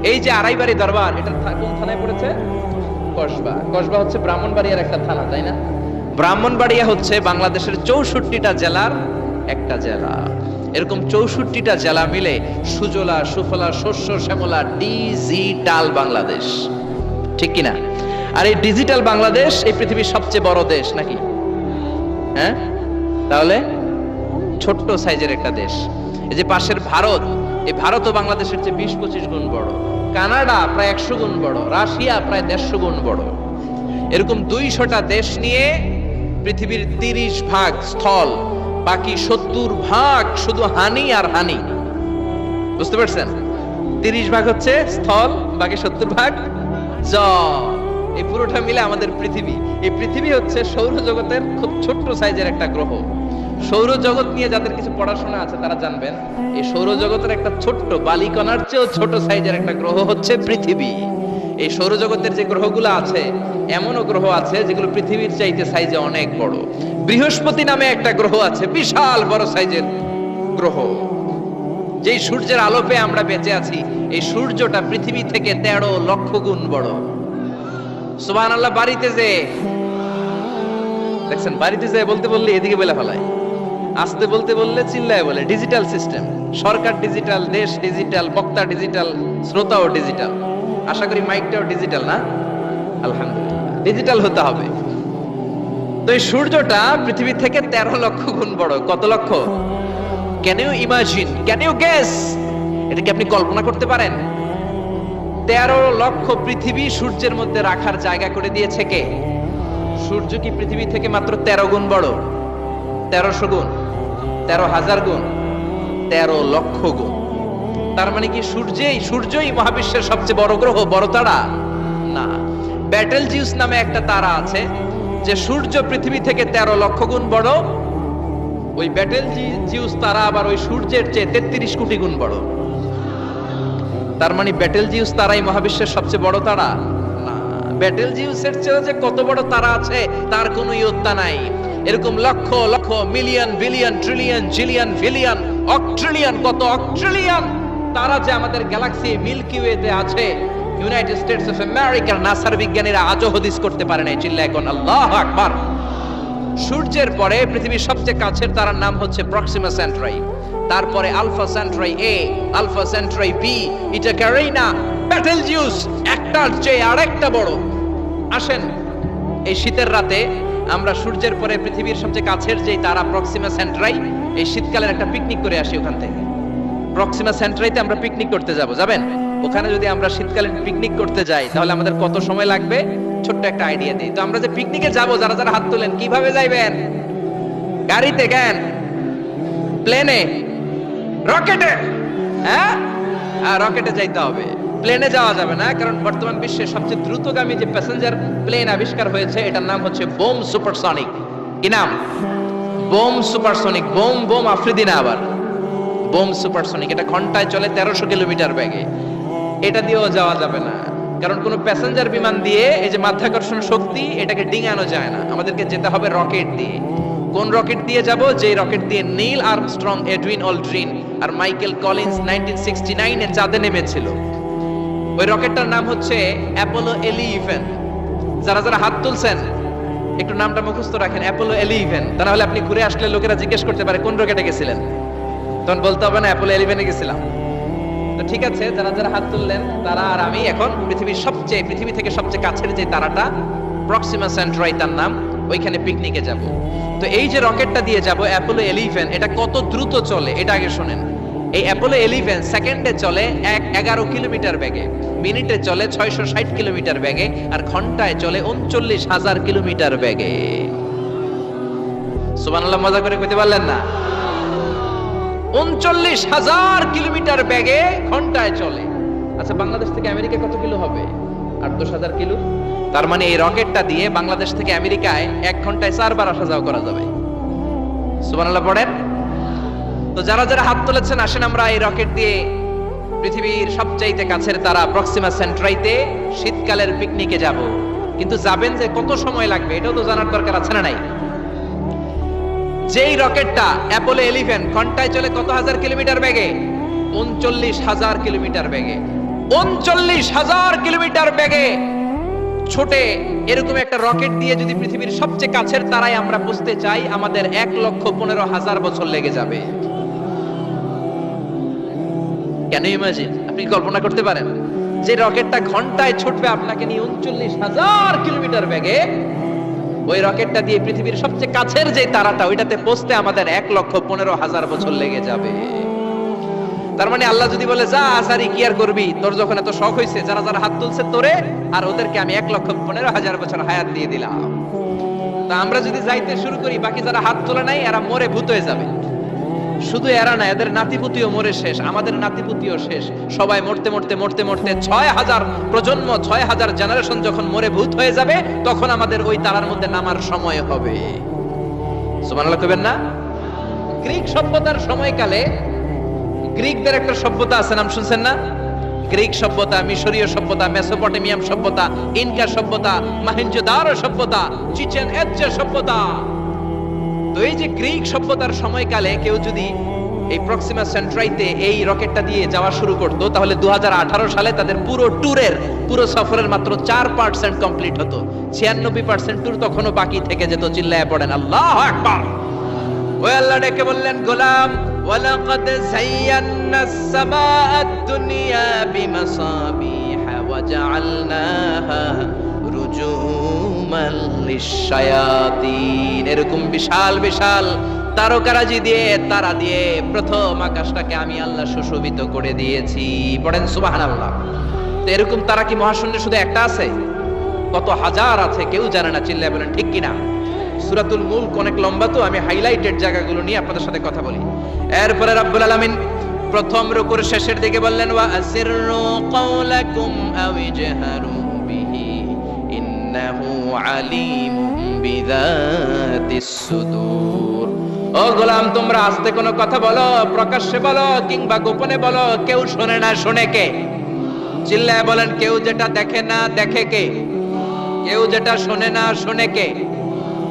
এই যে আড়াইবাড়ি দরবার, এটা কোন থানায় পড়েছে? কসবা। কসবা হচ্ছে ব্রাহ্মণবাড়িয়ার একটা থানা, তাই না? ব্রাহ্মণবাড়িয়া হচ্ছে বাংলাদেশের ৬৪টা জেলার একটা জেলা। এরকম ৬৪টা জেলা মিলে সুজলা সুফলা শস্য শ্যামলা ডিজিটাল বাংলাদেশ, ঠিক কিনা? আর এই ডিজিটাল বাংলাদেশ এই পৃথিবীর সবচেয়ে বড় দেশ নাকি? হ্যাঁ, তাহলে ছোট্ট সাইজের একটা দেশ। এই যে পাশের ভারত, এই ভারতও বাংলাদেশের চেয়ে ২০-২৫ গুণ বড়। কানাডা প্রায় ১০০ গুণ বড়, রাশিয়া প্রায় ১৫০ গুণ বড়। এরকম ২০০টা দেশ নিয়ে পৃথিবীর ৩০ ভাগ স্থল, বাকি ৭০ ভাগ শুধু হানি আর হানি। বুঝতে পারছেন? ৩০ ভাগ হচ্ছে স্থল, বাকি ৭০ ভাগ জল। এই পুরোটা মিলে আমাদের পৃথিবী। এই পৃথিবী হচ্ছে সৌরজগতের খুব ছোট্ট সাইজের একটা গ্রহ। সৌরজগৎ নিয়ে যাদের কিছু পড়াশোনা আছে তারা জানবেন, এই সৌরজগতের একটা ছোট্ট বালিকণার চেয়েও ছোট সাইজের একটা গ্রহ হচ্ছে পৃথিবী। এই সৌরজগতের যে গ্রহগুলো আছে, এমনও গ্রহ আছে যেগুলো পৃথিবীর চাইতে সাইজে অনেক বড়। বৃহস্পতি নামে একটা গ্রহ আছে, বিশাল বড় সাইজের গ্রহ। যেই সূর্যের আলো পেয়ে আমরা বেঁচে আছি, এই সূর্যটা পৃথিবী থেকে ১৩ লক্ষ গুণ বড়। সুবহানাল্লাহ। বাড়িতে যে দেখছেন, বাড়িতে যে বলতে বললে এদিকে বলে ফেলায়, আসতে বলতে বললে চিল্লায় বলে। ডিজিটাল সিস্টেম, সরকার ডিজিটাল, দেশ ডিজিটাল, বক্তা ডিজিটাল, শ্রোতাও ডিজিটাল। আশা করি মাইকটাও ডিজিটাল না? আলহামদুলিল্লাহ, ডিজিটাল হতে হবে। তো এই সূর্যটা পৃথিবী থেকে ১৩ লক্ষ গুণ বড়। কত lakh? Can you imagine, can you guess? এটা কি আপনি কল্পনা করতে পারেন? ১৩ লক্ষ পৃথিবী সূর্যের মধ্যে রাখার জায়গা করে দিয়েছে কে? সূর্য কি পৃথিবী থেকে মাত্র ১৩ গুণ বড়? ১৩০০ গুণ, ১৩,০০০ গুণ, ১৩ লক্ষ গুণ। তার মানে কি সূর্যই মহাবিশ্বের সবচেয়ে বড় গ্রহ, বড় তারা? না। ব্যাটেল জিউস নামে একটা তারা আছে, যে সূর্য পৃথিবী থেকে ১৩ লক্ষ গুণ বড়। ওই ব্যাটেল জিউস তারা আবার ওই সূর্যের চেয়ে ৩৩ কোটি গুণ বড়। তার মানে ব্যাটেল জিউস তারাই মহাবিশ্বের সবচেয়ে বড় তারা? না। বেটেলজিউসের চেয়েও যে কত বড় তারা আছে তার কোনো ইয়ত্তা নাই। এরকম lakh lakh million billion trillion zillion billion octillion কত অক্ট্রিলিয়ন তারা যে আমাদের গ্যালাক্সি মিল্কি ওয়েতে আছে, ইউনাইটেড স্টেটস অফ আমেরিকার নাসার বিজ্ঞানীরা আজও হদিস করতে পারে নাই। চিল্লা এখন আল্লাহু আকবার। সূর্যের পরে পৃথিবীর সবচেয়ে কাছের তারার নাম হচ্ছে প্রক্সিমা সেন্ট্রাই, তারপরে আলফা সেন্ট্রাই এ, আলফা সেন্ট্রাই বি, ইটা ক্যারিনা, বেটেলজিউস, একটার চেয়ে আরেকটা বড়। আসেন এই শীতের রাতে আমরা সূর্যের পরে পৃথিবীর সবচেয়ে কাছের যে তারা প্রক্সিমা সেন্ট্রাই, এই শীতকালের একটা পিকনিক করে আসি ওখান থেকে। প্রক্সিমা সেন্ট্রাইতে আমরা পিকনিক করতে যাবেন? ওখানে যদি আমরা শীতকালীন পিকনিক করতে যাই তাহলে আমাদের কত সময় লাগবে ছোট্ট একটা আইডিয়া দিই। তো আমরা যে পিকনিকে যাব, যারা যারা হাত তোলেন, কিভাবে যাইবেন? গাড়িতে? কেন? প্লেনে? রকেটে? হ্যাঁ, রকেটে যাইতে হবে, প্লেনে যাওয়া যাবে না। কারণ বর্তমান বিশ্বের সবচেয়ে দ্রুতগামী যে প্যাসেঞ্জার প্লেন আবিষ্কার হয়েছে এটার নাম হচ্ছে বোম সুপারসনিক। কি নাম? Bomb supersonic. Bomb bomb Afridi না আবার, বোম সুপারসনিক। এটা ঘন্টায় চলে 1300 কিলোমিটার বেগে। এটা দিয়েও যাওয়া যাবে না, কারণ কোনো প্যাসেঞ্জার বিমান দিয়ে এই যে মাধ্যাকর্ষণ শক্তি এটাকে ডিঙানো যায় না। আমাদেরকে যেতে হবে রকেট দিয়ে। কোন রকেট দিয়ে যাব? যে রকেট দিয়ে নীল আর্মস্ট্রং, এডউইন অলড্রিন আর মাইকেল কলিন্স 1969 এ চাঁদে নেমেছিল। ওই রকেটটার নাম হচ্ছে অ্যাপোলো 11। যারা যারা হাত তুলছেন একটু নামটা মুখস্থ রাখেন, অ্যাপোলো 11। তা না হলে আপনি ঘুরে আসলে লোকেরা জিজ্ঞেস করতে পারে কোন রকেটে গেছিলেন, তখন বলতে হবে না অ্যাপোলো 11 এ গেছিলাম। তো ঠিক আছে, যারা যারা হাত তুললেন তারা আর আমি এখন পৃথিবী থেকে সবচেয়ে কাছের যে তারাটা প্রক্সিমা সেন্ট্রাই তার নাম, ওইখানে পিকনিকে যাব। তো এই যে রকেটটা দিয়ে যাব অ্যাপোলো 11, এটা কত দ্রুত চলে এটা আগে শোনেন। এই অ্যাপোলো 11 সেকেন্ডে চলে 11 কিলোমিটার বেগে, মিনিটে চলে 660 কিলোমিটার বেগে, আর ঘন্টায় চলে 39,000 কিলোমিটার বেগে। সুবহানাল্লাহ, মজা করে কইতে পারলেন না? 39,000 কিলোমিটার বেগে ঘন্টায় চলে। আচ্ছা, বাংলাদেশ থেকে আমেরিকা কত কিলো হবে? 8-10,000 কিলো। তার মানে এই রকেটটা দিয়ে বাংলাদেশ থেকে আমেরিকায় 1 ঘন্টায় 4 বার আসা যাওয়া করা যাবে। সুবহানাল্লাহ পড়েন। তো যারা যারা হাত তুলেছেন, আসেন আমরা এই রকেট দিয়ে পৃথিবীর সবচাইতে কাছের তারা প্রক্সিমা সেন্ট্রাইতে শীতকালের পিকনিকে যাব। কিন্তু যাবেন যে কত সময় লাগবে এটাও তো জানার দরকার আছে না নাই? যেই রকেটটা অ্যাপোলো 11 ঘন্টায় চলে কত হাজার কিলোমিটার বেগে? 39,000 কিলোমিটার বেগে। 39,000 কিলোমিটার বেগে ছোটে এরকম একটা রকেট দিয়ে যদি পৃথিবীর সবচেয়ে কাছের তারায় আমরা পৌঁছতে চাই, আমাদের 1,15,000 বছর লেগে যাবে। কেন ইমাজিন? আপনি কল্পনা করতে পারেন যে রকেটটা ঘন্টায় ছুটবে আপনাকে নিয়ে 39,000 কিলোমিটার বেগে, ওই রকেটটা দিয়ে পৃথিবীর সবচেয়ে কাছের যে তারাটা ওইটাতে পৌঁছতে আমাদের 1,15,000 বছর লেগে যাবে। তার মানে আল্লাহ যদি বলে যা আসারি কি আর করবি, তোর যখন এত শখ হয়েছে, যারা যারা হাত তুলছে তোরে আর ওদেরকে আমি 1,15,000 বছর হায়াত দিয়ে দিলাম। তা আমরা যদি যাইতে শুরু করি, বাকি যারা হাত তোলে নাই এরা মরে ভূত হয়ে যাবে। শুধু এরা না, এদের নাতিপুতিও মরে শেষ, আমাদের নাতিপুতিও শেষ। সবাই মরতে মরতে মরতে মরতে 6,000 প্রজন্ম, 6,000 জেনারেশন যখন মরে ভূত হয়ে যাবে, তখন আমাদের ওই তারার মধ্যে নামার সময় হবে। সুবহানাল্লাহ কইবেন না? গ্রিক সভ্যতার সময়কালে গ্রিকদের একটা সভ্যতা আছে, নাম শুনছেন না? গ্রিক সভ্যতা, মিশরীয় সভ্যতা, মেসোপটেমিয়াম সভ্যতা, ইনকা সভ্যতা, মহেঞ্জোদারো সভ্যতা, চিচেন ইৎজা সভ্যতা। তো এই যে গ্রিক সভ্যতার সময়কালে কেউ যদি এই প্রক্সিমা সেন্ট্রাইতে এই রকেটটা দিয়ে যাওয়া শুরু করতো, তাহলে 2018 সালে তাদের পুরো সফরের মাত্র 4% কমপ্লিট হতো। 96% ট্যুর তখনও বাকি থেকে যেত। চিল্লায় পড়েন আল্লাহু আকবার। ওই আল্লাহ ডেকে বললেন, গোলাম ওয়ালাকাদ যায়্যানাস সামাআদ দুনিয়া বিমাসাবিহা ওয়া জাআলনাহা রুজুমান লিশ-শায়াতিন। এরকম বিশাল বিশাল তারকারাজি দিয়ে, তারা দিয়ে প্রথম আকাশটাকে আমি আল্লাহ সুশোভিত করে দিয়েছি। পড়েন সুবহানাল্লাহ। তো এরকম তারা কি মহাশূন্যে শুধু একটা আছে? কত হাজার আছে কেউ জানে না। চিল্লায় বলেন ঠিক কিনা? সূরাতুল মুলক অনেক লম্বা, তো আমি হাইলাইটেড জায়গাগুলো নিয়ে আপনাদের সাথে কথা বলি। এরপরে রব্বুল আলামিন প্রথম রুকুর শেষের দিকে বললেন, ওয়া আসিররু কাওলাকুম আও ইজহারু বিহি ইন্নাহু আলিমুম বিযাতিস সুদূর। ও গোলাম, তোমরা আস্তে কোনো কথা বলো, প্রকাশ্যে বলো কিংবা গোপনে বলো, কেউ শোনে না। শোনে কে? চিল্লায় বলেন, কেউ যেটা দেখে না দেখে কে? কেউ যেটা শোনে না, শোনে কে?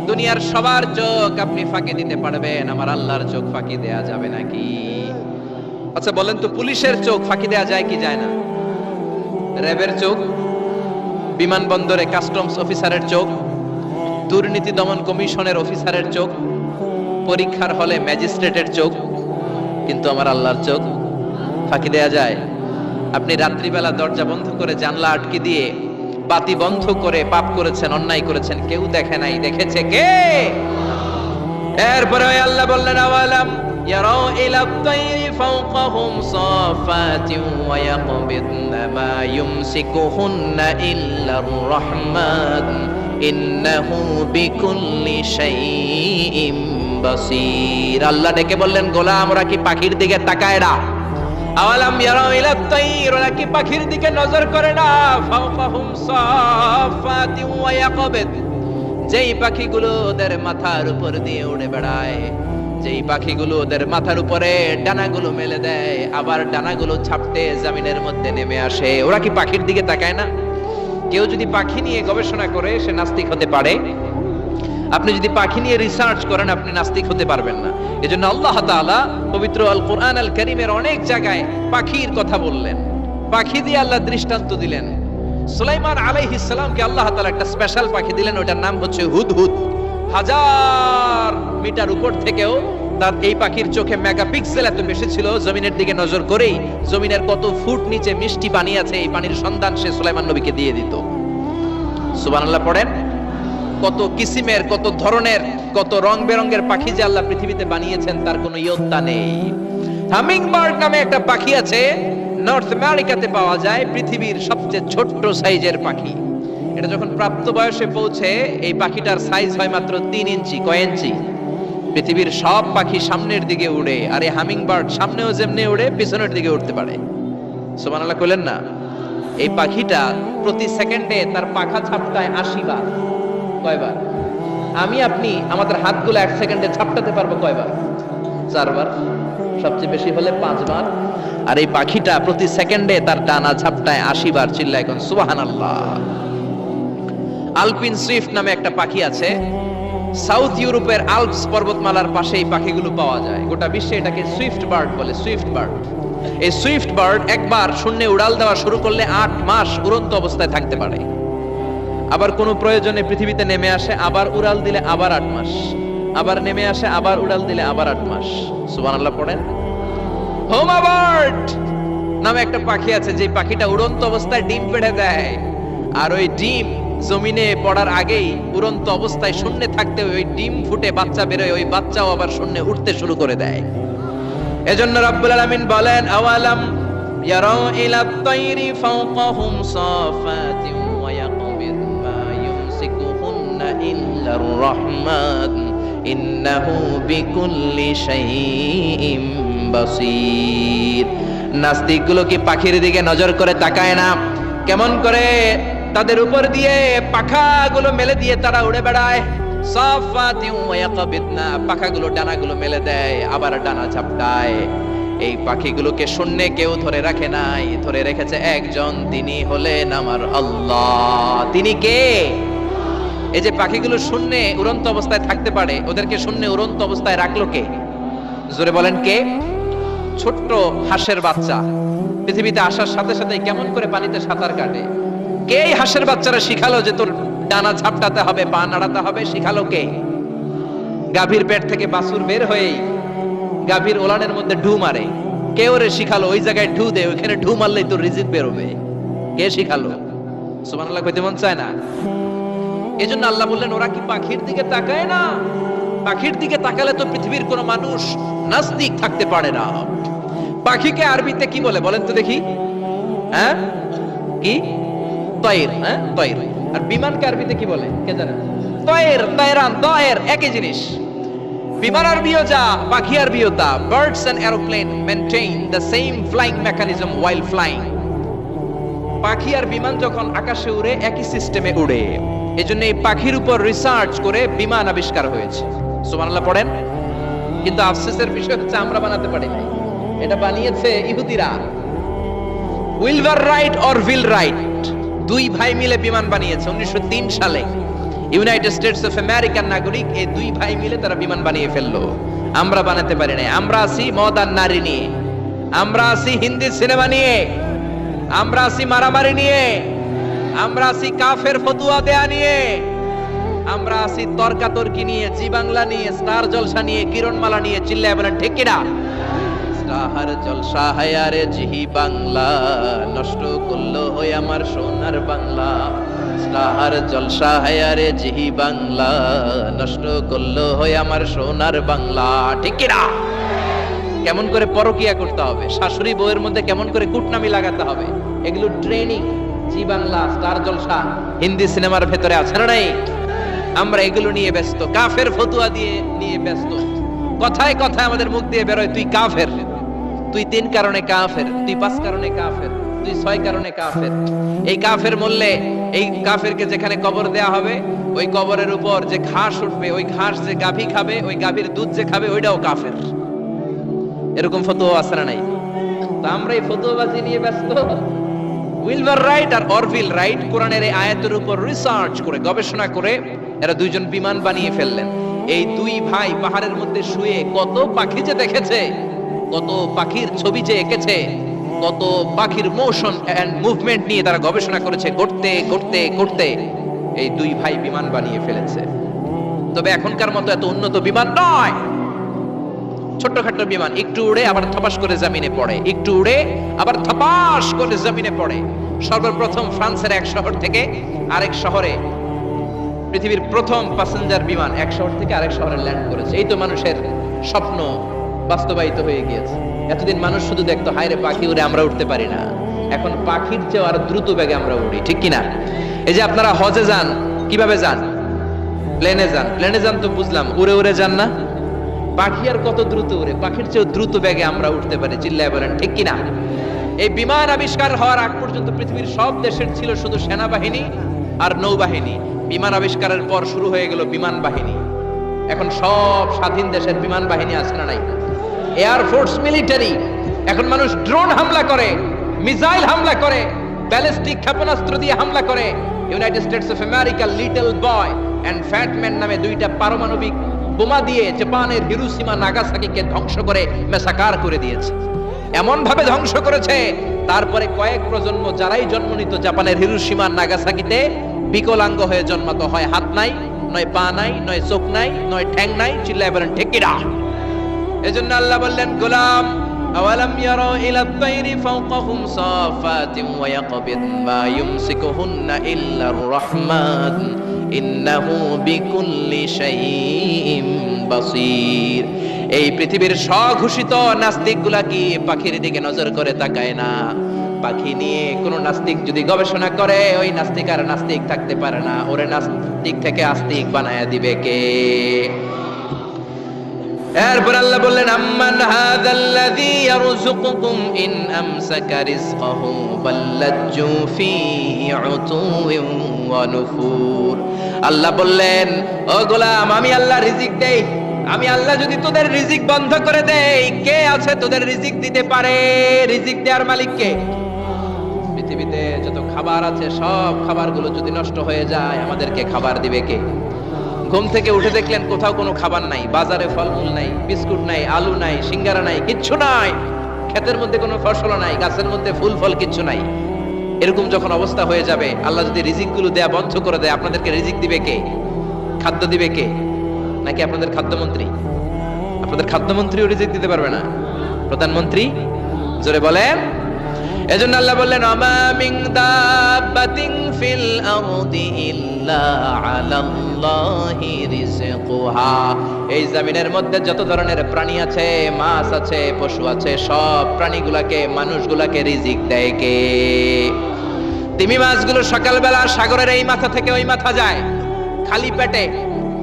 দুনিয়ার সবার চোখ আপনি ফাঁকি দিতে পারবেন, আমার আল্লাহর চোখ ফাঁকি দেয়া যাবে নাকি? আচ্ছা বলেন তো, পুলিশের চোখ ফাঁকি দেয়া যায় কি যায় না? র্যাবের চোখ, বিমানবন্দরে কাস্টমস অফিসারের চোখ, দুর্নীতি দমন কমিশনের অফিসারের চোখ, পরীক্ষার হলে ম্যাজিস্ট্রেটের চোখ, কিন্তু আমার আল্লাহর চোখ ফাঁকি দেয়া যায়? আপনি রাত্রিবেলা দরজা বন্ধ করে জানলা আটকে দিয়ে বাতি বন্ধ করে পাপ করেছেন, অন্যায় করেছেন, কেউ দেখে নাই, দেখেছে কে? এরপরে আল্লাহ বললেন আওয়ালাম ইয়ারাউ ইলা তাইরি ফাওকাহুম সাফাতিন ওয়া ইয়াকবিদনা মা ইউমসিকুহুন্না ইল্লার রাহমান ইন্নাহু বিকুল্লি শাইইন বাসীর। আল্লাহ ডেকে বললেন, গোলাম ওরা কি পাখির দিকে তাকায় না? আওয়ালাম ইয়ারাউ ইলা তাইর, ওরা কি পাখির দিকে নজর করে না? ফাওকাহুম সাফাতিন ওয়া ইয়াকবিদ, যেই পাখিগুলো ওদের মাথার উপর দিয়ে উড়ে বেড়ায়, যেই পাখিগুলো ওদের মাথার উপরে ডানাগুলো মেলে দেয়, আবার ডানাগুলো ছাপটে জমিনের মধ্যে নেমে আসে, ওরা কি পাখির দিকে তাকায় না? কেউ যদি পাখি নিয়ে গবেষণা করে সে নাস্তিক হতে পারে। আপনি যদি পাখি নিয়ে রিসার্চ করেন আপনি নাস্তিক হতে পারবেন না। এজন্য আল্লাহ তাআলা পবিত্র আল কোরআন আল কারীমের অনেক জায়গায় পাখির কথা বললেন, পাখি দিয়ে আল্লাহ দৃষ্টান্ত দিলেন। সুলাইমান আলাইহিস সালামকে আল্লাহ তাআলা একটা স্পেশাল পাখি দিলেন, ওটার নাম হচ্ছে হুদহুদ। 1000 মিটার উপর থেকেও তার এই পাখির চোখে মেগাপিক্সেল এত বেশি ছিল, জমিনের দিকে নজর করেই জমিনের কত ফুট নিচে মিষ্টি পানি আছে এই পানির সন্ধান সে সুলাইমান নবীকে দিয়ে দিত। সুবহানাল্লাহ পড়েন। কত কিসিমের, কত ধরনের, কত রং বেরঙের পাখি যে আল্লাহ পৃথিবীতে বানিয়েছেন তার কোনো ইয়ত্তা নেই। হামিং বার্ড নামে একটা পাখি আছে, নর্থ আমেরিকাতে পাওয়া যায়, পৃথিবীর সবচেয়ে ছোট্ট সাইজের পাখি। এটা যখন প্রাপ্ত বয়সে পৌঁছে এই পাখিটার সাইজ হয় মাত্র 3 ইঞ্চি। কয় ইঞ্চি? পৃথিবীর সব পাখি সামনের দিকে উড়ে, আর এই হামিং বার্ড সামনেও যেমনি উড়ে পিছনের দিকে উঠতে পারে। সুবহানাল্লাহ কইলেন না? এই পাখিটা প্রতি সেকেন্ডে তার পাখা ঝাপটায় 80 বার। কয়বার? আমি আপনি আমাদের হাতগুলো 1 সেকেন্ডে ঝাপটাতে পারবো কয়বার? 4 বার, সবচেয়ে বেশি হলে 5 বার। আর এই পাখিটা প্রতি সেকেন্ডে তার ডানা ঝাপটায় 80 বার। চিল্লায় এখন সুবহানাল্লাহ। আলপিন সুইফট নামে একটা পাখি আছে, সাউথ ইউরোপের আল্পস পর্বতমালার পাশে এই পাখিগুলো পাওয়া যায়। গোটা বিশ্বে এটাকে সুইফট বার্ড বলে, সুইফট বার্ড। এই সুইফট বার্ড একবার শূন্যে উড়াল দেওয়া শুরু করলে 8 মাস উড়ন্ত অবস্থায় থাকতে পারে। আবার কোনো প্রয়োজনে পৃথিবীতে নেমে আসে, আবার উড়াল দিলে আবার 8 মাস, আবার নেমে আসে, আবার উড়াল দিলে আবার 8 মাস। সুবহানাল্লাহ পড়েন। হোমা বার্ড নামে একটা পাখি আছে, যে পাখিটা উড়ন্ত অবস্থায় ডিম পেড়ে দেয়, আর ওই ডিম জমিনে পড়ার আগেই উড়ন্ত অবস্থায় শূন্যে থাকতে ওই ডিম ফুটে বাচ্চা বেরোয়, ওই বাচ্চাও আবার শূন্যে উঠতে শুরু করে দেয়। এজন্য রাব্বুল আলামিন বলেন, আওয়ালাম ইয়ারাউ ইলা তাইরি ফাওকাহুম সাফাতিন ওয়া ইয়াকবিদ মা ইউমসিকুহুন্না ইল্লার রাহমান ইন্নাহু বিকুল্লি শাইইন বাসীর। নাস্তিকগুলো কি পাখির দিকে নজর করে তাকায় না? কেমন করে তাদের উপর দিয়ে পাখাগুলো মেলে দিয়ে তারা উড়ে বেড়ায়। সাফাতিন ওয়া ইয়াকবিদনা, পাখাগুলো ডানাগুলো মেলে দেয়, আবার ডানা ঝাপটায়। এই পাখিগুলোকে শূন্যে কেউ ধরে রাখে নাই, ধরে রেখেছে একজন, তিনি হলেন আমার আল্লাহ। তিনি কে? এই যে পাখিগুলো শূন্যে উড়ন্ত অবস্থায় থাকতে পারে, ওদেরকে শূন্যে উড়ন্ত অবস্থায় রাখলো কে? জোরে বলেন কে? ছোট্ট হাঁসের বাচ্চা পৃথিবীতে আসার সাথে সাথে কেমন করে পানিতে সাঁতার কাটে? কে এই হাঁসের বাচ্চারা শিখালো যে তোর ডানা ঝাপটাতে হবে, পা নাড়াতে হবে? শিখালো কে? গাভীর পেট থেকে বাছুর বের হয়ে গাভীর ওলানের মধ্যে ঢু মারে, কে ওরে শিখালো ওই জায়গায় ঢু দে, ওইখানে ঢু মারলেই তোর রিজিক বেরোবে? কে শিখালো? সুবহানাল্লাহ কইতে মন চায় না? এজন্য আল্লাহ বললেন, ওরা কি পাখির দিকে তাকায় না? পাখির দিকে তাকালে তো পৃথিবীর কোন মানুষ নাস্তিক থাকতে পারে না। পাখিকে আরবিতে কি বলে বলেন তো দেখি? হ্যাঁ, কি? তয়ের। হ্যাঁ, তয়ের। আর বিমানকে আরবিতে কি বলে কে জানে? তয়ের, তয়রান, তয়ের একই জিনিস। বিমান আরবিও যা, পাখি আরবিও তা। Birds and aeroplane maintain the same flying mechanism while flying. পাখি আর বিমান যখন আকাশে উড়ে একই সিস্টেমে উড়ে। এজন্য এই পাখির উপর রিসার্চ করে বিমান আবিষ্কার হয়েছে। সুবহানাল্লাহ পড়েন। কিন্তু আফসোসের বিষয় হচ্ছে আমরা বানাতে পারি নাই, এটা বানিয়েছে ইহুদিরা। উইলভার রাইট অর উইল রাইট, দুই ভাই মিলে বিমান বানিয়েছে 1903 সালে। ইউনাইটেড স্টেটস অফ আমেরিকার নাগরিক, এই দুই ভাই মিলে তারা বিমান বানিয়ে ফেললো। আমরা বানাতে পারি না। আমরা আছি মদ আর নারী নিয়ে, আমরা আছি হিন্দি সিনেমা নিয়ে, আমরা আছি মারামারি নিয়ে, আমরা আছি কাফের ফতুয়া দেয়া নিয়ে, আমরা আছি তর্কাতর্কি নিয়ে, জি বাংলা নিয়ে, স্টার জলসা নিয়ে, কিরণমালা নিয়ে। চিল্লায় বলেন ঠিক কিনা? স্টার জলসা হায়ারে জিহি বাংলা, নষ্ট করলো হই আমার সোনার বাংলা। স্টার জলসা হায়ারে জিহি বাংলা, নষ্ট করলো হই আমার সোনার বাংলা। ঠিক কিনা? কেমন করে পরকিয়া করতে হবে, শাশুড়ি বউয়ের মধ্যে কেমন করে কুটনামি লাগাতে হবে, এগুলো ট্রেনিং জি বাংলা, স্টার জলসা, হিন্দি সিনেমার ভেতরে আছে না নাই? আমরা এগুলো নিয়ে ব্যস্ত, কাফের ফতুয়া দিয়ে নিয়ে ব্যস্ত। কথায় কথায় আমাদের মুখ দিয়ে বেরোয় তুই কাফের, তুই 3 কারণে কাফের, তুই 5 কারণে কাফের, তুই 6 কারণে কাফের। এই কাফের বললে এই কাফেরকে যেখানে কবর দেয়া হবে, ওই কবরের উপর যে ঘাস উঠবে, ওই ঘাস যে গাভী খাবে, ওই গাভীর দুধ যে খাবে, ওইটাও কাফের। এরকম ফতোয়া আছে না নাই? তো আমরা এই ফতোয়াবাজি নিয়ে ব্যস্ত। উইলবার রাইট আর অরভিল রাইট কোরআনের এই আয়াতের উপর রিসার্চ করে, গবেষণা করে এরা দুইজন বিমান বানিয়ে ফেললেন। এই দুই ভাই পাহাড়ের মধ্যে শুয়ে কত পাখি যে দেখেছে, কত পাখির ছবি যে এঁকেছে, কত পাখির মোশন এন্ড মুভমেন্ট নিয়ে তারা গবেষণা করেছে। করতে করতে করতে এই দুই ভাই বিমান বানিয়ে ফেলেছে। তবে এখনকার মতো এত উন্নত বিমান নয়, ছোট্টখাট্ট বিমান, একটু উড়ে আবার থপাস করে জমিনে পড়ে, একটু উড়ে আবার থপাস করে জমিনে পড়ে। সর্বপ্রথম ফ্রান্সের এক শহর থেকে আরেক শহরে, পৃথিবীর প্রথম প্যাসেঞ্জার বিমান এক শহর থেকে আরেক শহরে ল্যান্ড করেছে। এই তো মানুষের স্বপ্ন বাস্তবায়িত হয়ে গিয়েছে। এতদিন মানুষ শুধু দেখতো হায় রে পাখি উড়ে, আমরা উঠতে পারি না। এখন পাখির চেয়ে আরো দ্রুত বেগে আমরা উড়ি। ঠিক কিনা? এই যে আপনারা হজে যান, কিভাবে যান? প্লেনে যান। প্লেনে যান তো বুঝলাম, উড়ে উড়ে যান না? পাখি আর কত দ্রুত উড়ে, পাখির চেয়ে দ্রুত বেগে আমরা উঠতে পারি। চিল্লায় বলেন ঠিক কিনা? এই বিমান আবিষ্কার হওয়ার আগ পর্যন্ত পৃথিবীর সব দেশের ছিল শুধু সেনাবাহিনী আর নৌবাহিনী। বিমান আবিষ্কারের পর শুরু হয়ে গেল বিমান বাহিনী। এখন সব স্বাধীন দেশের বিমান বাহিনী আছে না নাই? Air force, military. এখন মানুষ ড্রোন হামলা করে, মিসাইল হামলা করে, ব্যালিস্টিক ক্ষেপণাস্ত্র দিয়ে হামলা করে। United States of America Little Boy and Fat Man নামে দুইটা পারমাণবিক বোমা দিয়ে জাপানের হিরোশিমা নাগাসাকিকে ধ্বংস করে মেসাকার করে দিয়েছে। এমন ভাবে ধ্বংস করেছে, তারপরে কয়েক প্রজন্ম যারাই জন্ম নিত জাপানের হিরোশিমা নাগাসাকিতে বিকলাঙ্গ হয়ে জন্মাতো। হয় হাত নাই, নয় পা নাই, নয় চোখ নাই, নয় ঠ্যাং নাই। চিল্লায় বলেন ঠিক কিনা? এজন্য আল্লাহ বললেন, গোলাম আওয়ালাম ইয়ারা ইলা আত-তায়রি ফাওকাহুম সাফাতিন ওয়া ইয়াকবিদ মা ইউমসিকুহুন্না ইল্লার রাহমান ইন্নাহু বিকুল্লি শাইইন বাসীর। এই পৃথিবীর স্বঘোষিত নাস্তিকগুলা কি পাখির দিকে নজর করে তাকায় না? পাখি নিয়ে কোন নাস্তিক যদি গবেষণা করে, ওই নাস্তিক আর নাস্তিক থাকতে পারে না। ওরে নাস্তিক থেকে আস্তিক বানায়া দিবে কে? এরপর আল্লাহ বললেন, আম্মান হাযাল্লাযী ইয়ারযুকুকুম ইন আমসাকা রিজকাহু বাল্লাজ্জু ফী উতুওয়িন ওয়া নুফুর। আল্লাহ বললেন, ও গোলাম, আমি আল্লাহ রিজিক দেই। আমি আল্লাহ যদি তোদের রিজিক বন্ধ করে দেই, কে আছে তোদের রিজিক দিতে পারে? রিজিক দেওয়ার মালিক কে? পৃথিবীতে যত খাবার আছে সব খাবারগুলো যদি নষ্ট হয়ে যায়, আমাদেরকে খাবার দিবে কে? ঘুম থেকে উঠে দেখলেন কোথাও কোনো খাবার নাই, বাজারে ফলমূল নাই, বিস্কুট নাই, আলু নাই, সিঙ্গারা নাই, কিচ্ছু নাই। ক্ষেতের মধ্যে কোনো ফসল নাই, গাছের মধ্যে ফুল ফল কিচ্ছু নাই। এরকম যখন অবস্থা হয়ে যাবে, আল্লাহ যদি রিজিকগুলো দেয়া বন্ধ করে দেয়, আপনাদেরকে রিজিক দিবে কে? খাদ্য দিবে কে? নাকি আপনাদের খাদ্যমন্ত্রী? আপনাদের খাদ্যমন্ত্রীও রিজিক দিতে পারবে না? প্রধানমন্ত্রী? জোরে বলেন। এজন্য আল্লাহ বললেন, আমা মিন দাব্বাতিন ফিল আরদি ইল্লা আলাল্লাহি রিজকুহা। এই জমিনের মধ্যে যত ধরনের প্রাণী আছে, মাছ আছে, পশু আছে, সব প্রাণীগুলাকে, মানুষগুলাকে রিজিক দেয় কে? তিমি মাছগুলো সকালবেলা সাগরের এই মাথা থেকে ওই মাথা যায় খালি পেটে,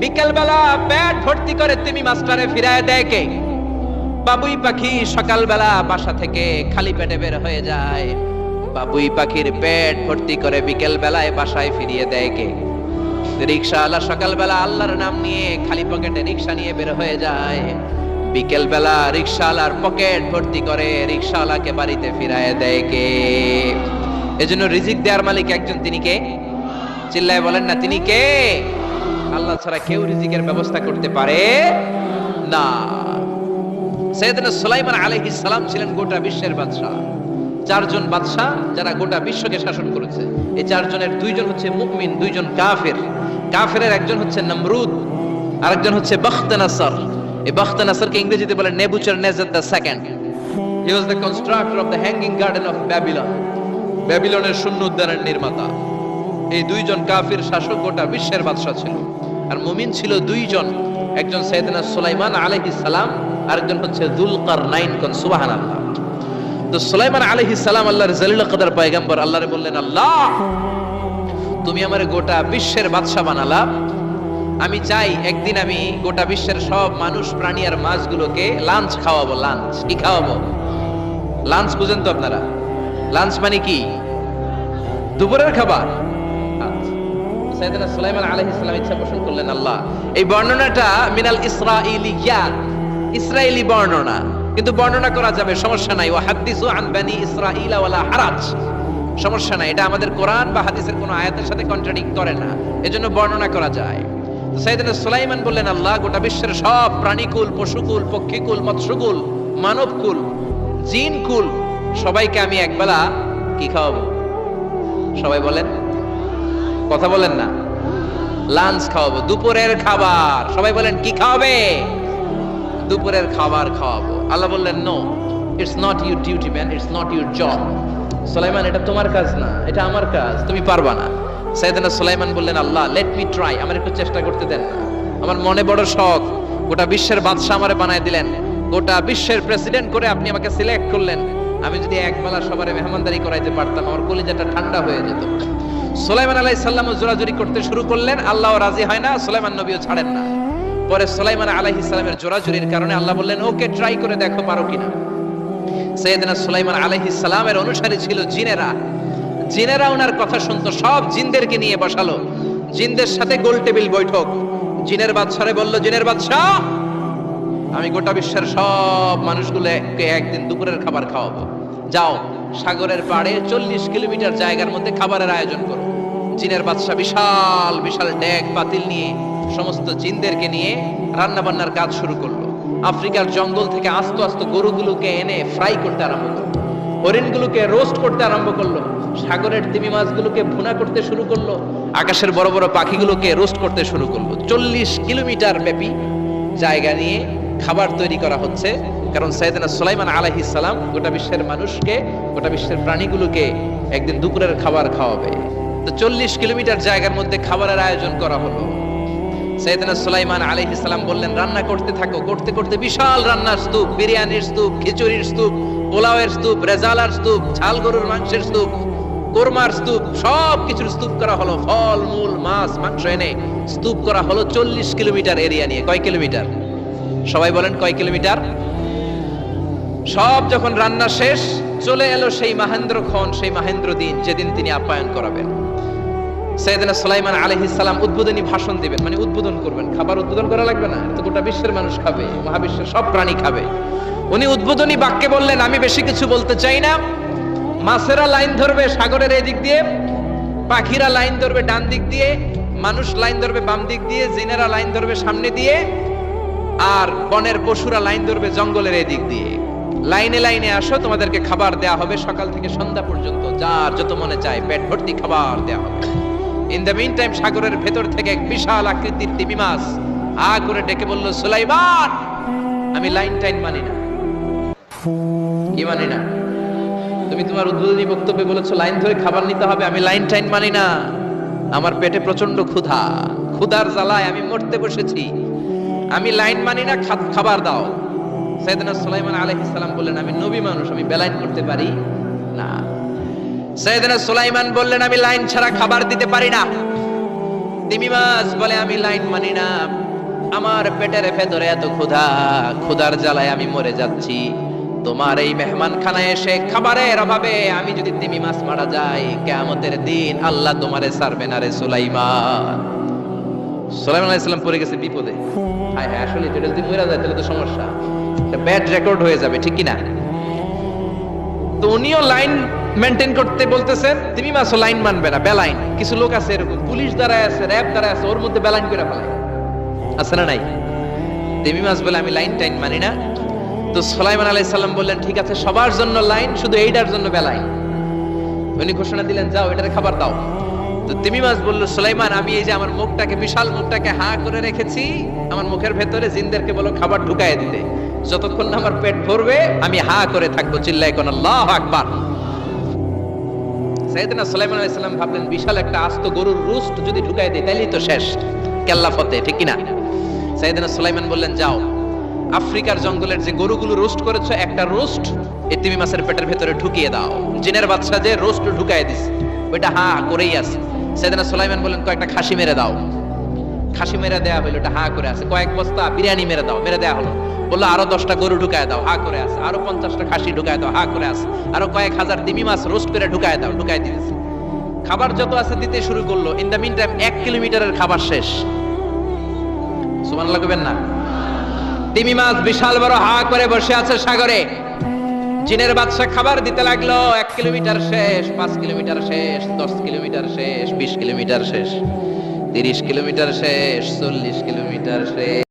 বিকেলবেলা পেট ভর্তি করে তিমি মাছটারে ফিরায় দেয় কে? বাবুই পাখি সকালবেলা বাসা থেকে খালি পেটে বের হয়ে যায়, বাবুই পাখির পেট ভর্তি করে বিকেল বেলায় বাসায় ফিরিয়ে দেয় কে? রিকশাওয়ালা সকালবেলা আল্লাহর নাম নিয়ে খালি পকেটে রিকশা নিয়ে বের হয়ে যায়, বিকেল বেলা রিকশাওয়ালার পকেট ভর্তি করে রিকশাওয়ালাকে বাড়িতে ফিরায় দেয় কে? এজন্য রিজিক দেওয়ার মালিক একজন, তিনি কে? চিল্লায় বলেন না, তিনি কে? আল্লাহ ছাড়া কেউ রিজিকের ব্যবস্থা করতে পারে না। সাইয়েদনা সুলাইমান আলাইহিস সালাম ছিলেন গোটা বিশ্বের বাদশা। চারজন বাদশা যারা গোটা বিশ্বকে শাসন করেছে, এই চারজনের দুইজন হচ্ছে মুমিন, দুইজন কাফের। কাফেরের একজন হচ্ছে নমরুদ, আরেকজন হচ্ছে বাখতানাসার। এই বাখতানাসারকে ইংরেজিতে বলে Nebuchadnezzar the second. He was the constructor of the hanging garden of Babylon. ব্যাবিলনের শূন্য উদ্যানের নির্মাতা। এই দুইজন কাফির শাসক গোটা বিশ্বের বাদশা ছিল। আর মুমিন ছিল দুইজন, একজন সাইয়েদনা সুলাইমান আলাইহিস সালাম, আরেকজন হচ্ছে যুলকারনাইন। কোন সুবহানাল্লাহ। তো সুলাইমান আলাইহিস সালাম আল্লাহর জলিল কদর পয়গম্বর, আল্লাহরে বললেন, আল্লাহ তুমি আমারে গোটা বিশ্বের বাদশা বানালা, আমি চাই একদিন আমি গোটা বিশ্বের সব মানুষ, প্রাণী আর মাছগুলোকে লাঞ্চ খাওয়াবো। লাঞ্চ কি খাওয়াবো? লাঞ্চ বুঝেন তো আপনারা? লাঞ্চ মানে কি? দুপুরের খাবার। সাইয়েদনা সুলাইমান আলাইহিস সালাম ইচ্ছা পোষণ করলেন, আল্লাহ এই বর্ণনাটা মিনাল ইসরাঈলিয়াত, ইসরায়েলি বর্ণনা, কিন্তু বর্ণনা করা যাবে, সমস্যা নাই। ওয়া হাদিসু আন বানি ইসরাঈলা ওয়ালা হারাজ, সমস্যা নাই। এটা আমাদের কোরআন বা হাদিসের কোনো আয়াতের সাথে কন্ট্রাডিক্ট করে না, এজন্য বর্ণনা করা যায়। তো সাইয়েদনা সুলাইমান বললেন, আল্লাহ গোটা বিশ্বের সব প্রাণীকুল, পশুকুল, পক্ষীকুল, মৎস্যকুল, মানবকুল, জিনকুল, সবাইকে আমি একবেলা কি খাওয়াবো? সবাই বলেন, কথা বলেন না। লাঞ্চ খাওয়াবো, দুপুরের খাবার। সবাই বলেন কি খাওয়াবে? দুপুরের খাবার খাওয়াবো। আল্লাহ বললেন, no, it's not your duty man, it's not your job. Sulaiman, এটা তোমার কাজ না, এটা আমার কাজ, তুমি পারবা না। সাইয়েদনা সুলাইমান বললেন, আল্লাহ লেট মি ট্রাই, আমার একটু চেষ্টা করতে দেন না। আমার মনে বড় শখ, গোটা বিশ্বের বাদশা আমারে বানায় দিলেন, গোটা বিশ্বের প্রেসিডেন্ট করে আপনি আমাকে সিলেক্ট করলেন। আমি যদি একবেলা সবারে মেহমানদারি করাইতে পারতাম, আমার কলিজাটা ঠান্ডা হয়ে যেত। সুলাইমান আলাইহিস সালাম জোরাজুরি করতে শুরু করলেন, আল্লাহও রাজি হয় না, সুলাইমান নবীও ছাড়েন না। পরে সুলাইমান আলাইহিস সালামের জোরাজুরির কারণে আল্লাহ বললেন, ওকে ট্রাই করে দেখো পারো কিনা। সাইয়েদনা সুলাইমান আলাইহিস সালামের অনুসারী ছিল জিনেরা। জিনেরা ওনার কথা শুনতো, সব জিনদেরকে নিয়ে বসালো, জিনদের সাথে গোল টেবিল বৈঠক। জিনের বাদশারে বলল, জিনের বাদশা, আমি গোটা বিশ্বের সব মানুষগুলোকে একদিন দুপুরের খাবার খাওয়াবো। যাও সাগরের পাড়ে 40 কিলোমিটার জায়গার মধ্যে খাবারের আয়োজন করো। জিনের বাদশা বিশাল বিশাল ডেক পাতিল নিয়ে সমস্ত জিনদেরকে নিয়ে রান্না বান্নার কাজ শুরু করলো। আফ্রিকার জঙ্গল থেকে আস্ত আস্ত গরুগুলোকে এনে ফ্রাই করতে আরম্ভ করলো, হরিণগুলোকে রোস্ট করতে আরম্ভ করলো, সাগরের তিমি মাছগুলোকে ভুনা করতে শুরু করলো, আকাশের বড় বড় পাখিগুলোকে রোস্ট করতে শুরু করলো। 40 কিলোমিটার ব্যাপী জায়গা নিয়ে খাবার তৈরি করা হচ্ছে, কারণ সাইয়েদনা সুলাইমান আলাইহিস সালাম গোটা বিশ্বের মানুষকে, গোটা বিশ্বের প্রাণীগুলোকে একদিন দুপুরের খাবার খাওয়াবে। তো 40 কিলোমিটার জায়গার মধ্যে খাবারের আয়োজন করা হলো। সাইয়েদনা সুলাইমান আলাইহিস সালাম বললেন, রান্না করতে থাকো। করতে করতে বিশাল রান্নার স্তূপ, বিরিয়ানির স্তূপ, খিচুড়ির স্তূপ, পোলাওয়ের স্তূপ, রেজালার স্তূপ, ঝাল গরুর মাংসের স্তূপ, কোরমার স্তূপ, সব কিছুর স্তূপ করা হলো। ফল মূল মাছ মাংস এনে স্তূপ করা হলো 40 কিলোমিটার এরিয়া নিয়ে। কয় কিলোমিটার? সবাই বলেন কয় কিলোমিটার? সব যখন রান্না শেষ, চলে এলো সেই মাহেন্দ্রক্ষণ, সেই মাহেন্দ্র দিন, যেদিন তিনি আপ্যায়ন করাবেন। সাইয়েদনা সুলাইমান আলাইহিস সালাম উদ্বোধনী ভাষণ দিবেন, মানে উদ্বোধন করবেন। খাবার উদ্বোধন করা লাগবে না, তো গোটা বিশ্বের মানুষ খাবে, মহাবিশ্বের সব প্রাণী খাবে। উনি উদ্বোধনী বাক্যে বললেন, আমি বেশি কিছু বলতে চাই না। মাছেরা লাইন ধরবে সাগরের এই দিক দিয়ে, পাখিরা লাইন ধরবে ডান দিক দিয়ে, মানুষ লাইন ধরবে বাম দিক দিয়ে, জিনেরা লাইন ধরবে সামনে দিয়ে, আর বনের পশুরা লাইন ধরবে জঙ্গলের এই দিক দিয়ে। লাইনে লাইনে আসো, তোমাদেরকে খাবার দেয়া হবে সকাল থেকে সন্ধ্যা পর্যন্ত, যার যত মনে চায় পেট ভর্তি খাবার দেয়া হবে। ইন দ্য মিন টাইম সাগরের ভেতর থেকে এক বিশাল আকৃতির তিমি মাছ আ করে ডেকে বলল, সুলাইমান, আমি লাইন টাইন মানি না। কি মানি না? তুমি তোমার উদ্বোধনী বক্তব্যে বলেছো লাইন ধরে খাবার নিতে হবে, আমি লাইন টাইন মানি না। আমার পেটে প্রচন্ড ক্ষুধা, ক্ষুধার জ্বালায় আমি মরতে বসেছি, আমি লাইন মানি না, খাবার দাও। সাইয়েদনা সুলাইমান আলাইহিস সালাম বললেন, আমি নবী মানুষ, আমি বেলাইন করতে পারি না। সাইয়েদনা সুলাইমান বললেন, আমি লাইন ছাড়া খাবার দিতে পারি না। তিমি মাছ বলে, আমি লাইন মানি না, আমার পেটের ভেতরে এত ক্ষুধা, ক্ষুধার জ্বালায় আমি মরে যাচ্ছি। তোমার এই মেহমানখানায় এসে খাবারের অভাবে আমি যদি তিমি মাছ মারা যাই, কিয়ামতের দিন আল্লাহ তোমারে ছাড়বে না রে সুলাইমান। সুলাইমান আলাইহিস সালাম পড়ে গেছে বিপদে। হায় হায়, আসলে যদি মরে যায় তাহলে তো সমস্যা, এটা ব্যাড রেকর্ড হয়ে যাবে, ঠিক কি না? তো উনিও লাইন মেনটেন করতে বলতেছেন, তিমি মাছও লাইন মানবে না, বেলাইন। কিছু লোক আছে এরকম, পুলিশ দাঁড়ায় আছে, র্যাব দাঁড়ায় আছে, ওর মধ্যে বেলাইন করে ফেলায়, আছে না নাই? তিমি মাছ বলে আমি লাইন টাইন মানি না। তো সুলাইমান আলাইহিস সালাম বললেন ঠিক আছে, সবার জন্য লাইন, শুধু এইটার জন্য বেলাইন। উনি ঘোষণা দিলেন যাও এটারে খাবার দাও। তো তিমি মাছ বলল, সুলাইমান আমি এই যে আমার মুখটাকে, বিশাল মুখটাকে হা করে রেখেছি, আমার মুখের ভেতরে জিনদেরকে বলো খাবার ঢুকায় দিতে, যতক্ষণ না আমার পেট ভরবে আমি হা করে থাকবো, চিল্লায় কোন আল্লাহু আকবার। সাইয়েদনা সুলাইমান আলাইহিস সালাম ভাবলেন বিশাল একটা আস্ত গরুর রোস্ট যদি ঢুকায় দেই তাহলেই তো শেষ, কেল্লা ফতে, ঠিক কি না? সাইয়েদনা সুলাইমান বললেন যাও আফ্রিকার জঙ্গলের যে গরুগুলো রোস্ট করেছো একটা রোস্ট এই তিমি মাছের পেটের ভেতরে ঢুকিয়ে দাও। জিনের বাদশা যে রোস্ট ঢুকায় দিছে ওইটা হা করেই আছে। সাইয়েদনা সুলাইমান বললেন কয়েকটা খাসি মেরে দাও। খাসি মেরে দেয়া হলো, এটা হা করে আছে। কয়েক বস্তা বিরিয়ানি মেরে দাও, মেরে দেয়া হলো। বললো আরো 10টা গরু ঢুকায় দাও, হা করে আছে। আরো 50টা খাসি ঢুকায় দাও, হা করে আছে। আরো কয়েক হাজার তিমি মাছ রোস্ট করে ঢুকায় দাও, ঢুকায় দিয়েছে। খাবার যত আছে দিতে শুরু করলো। ইন দা মিন টাইম 1 কিলোমিটারের খাবার শেষ। সুবহানাল্লাহ কইবেন না? তিমি মাছ বিশাল বড় হা করে বসে আছে সাগরে। জিনের বাদশা খাবার দিতে লাগলো। 1 কিলোমিটার শেষ, 5 কিলোমিটার শেষ, 10 কিলোমিটার শেষ, 20 কিলোমিটার শেষ, 30 কিলোমিটার শেষ, 40 কিলোমিটার শেষ।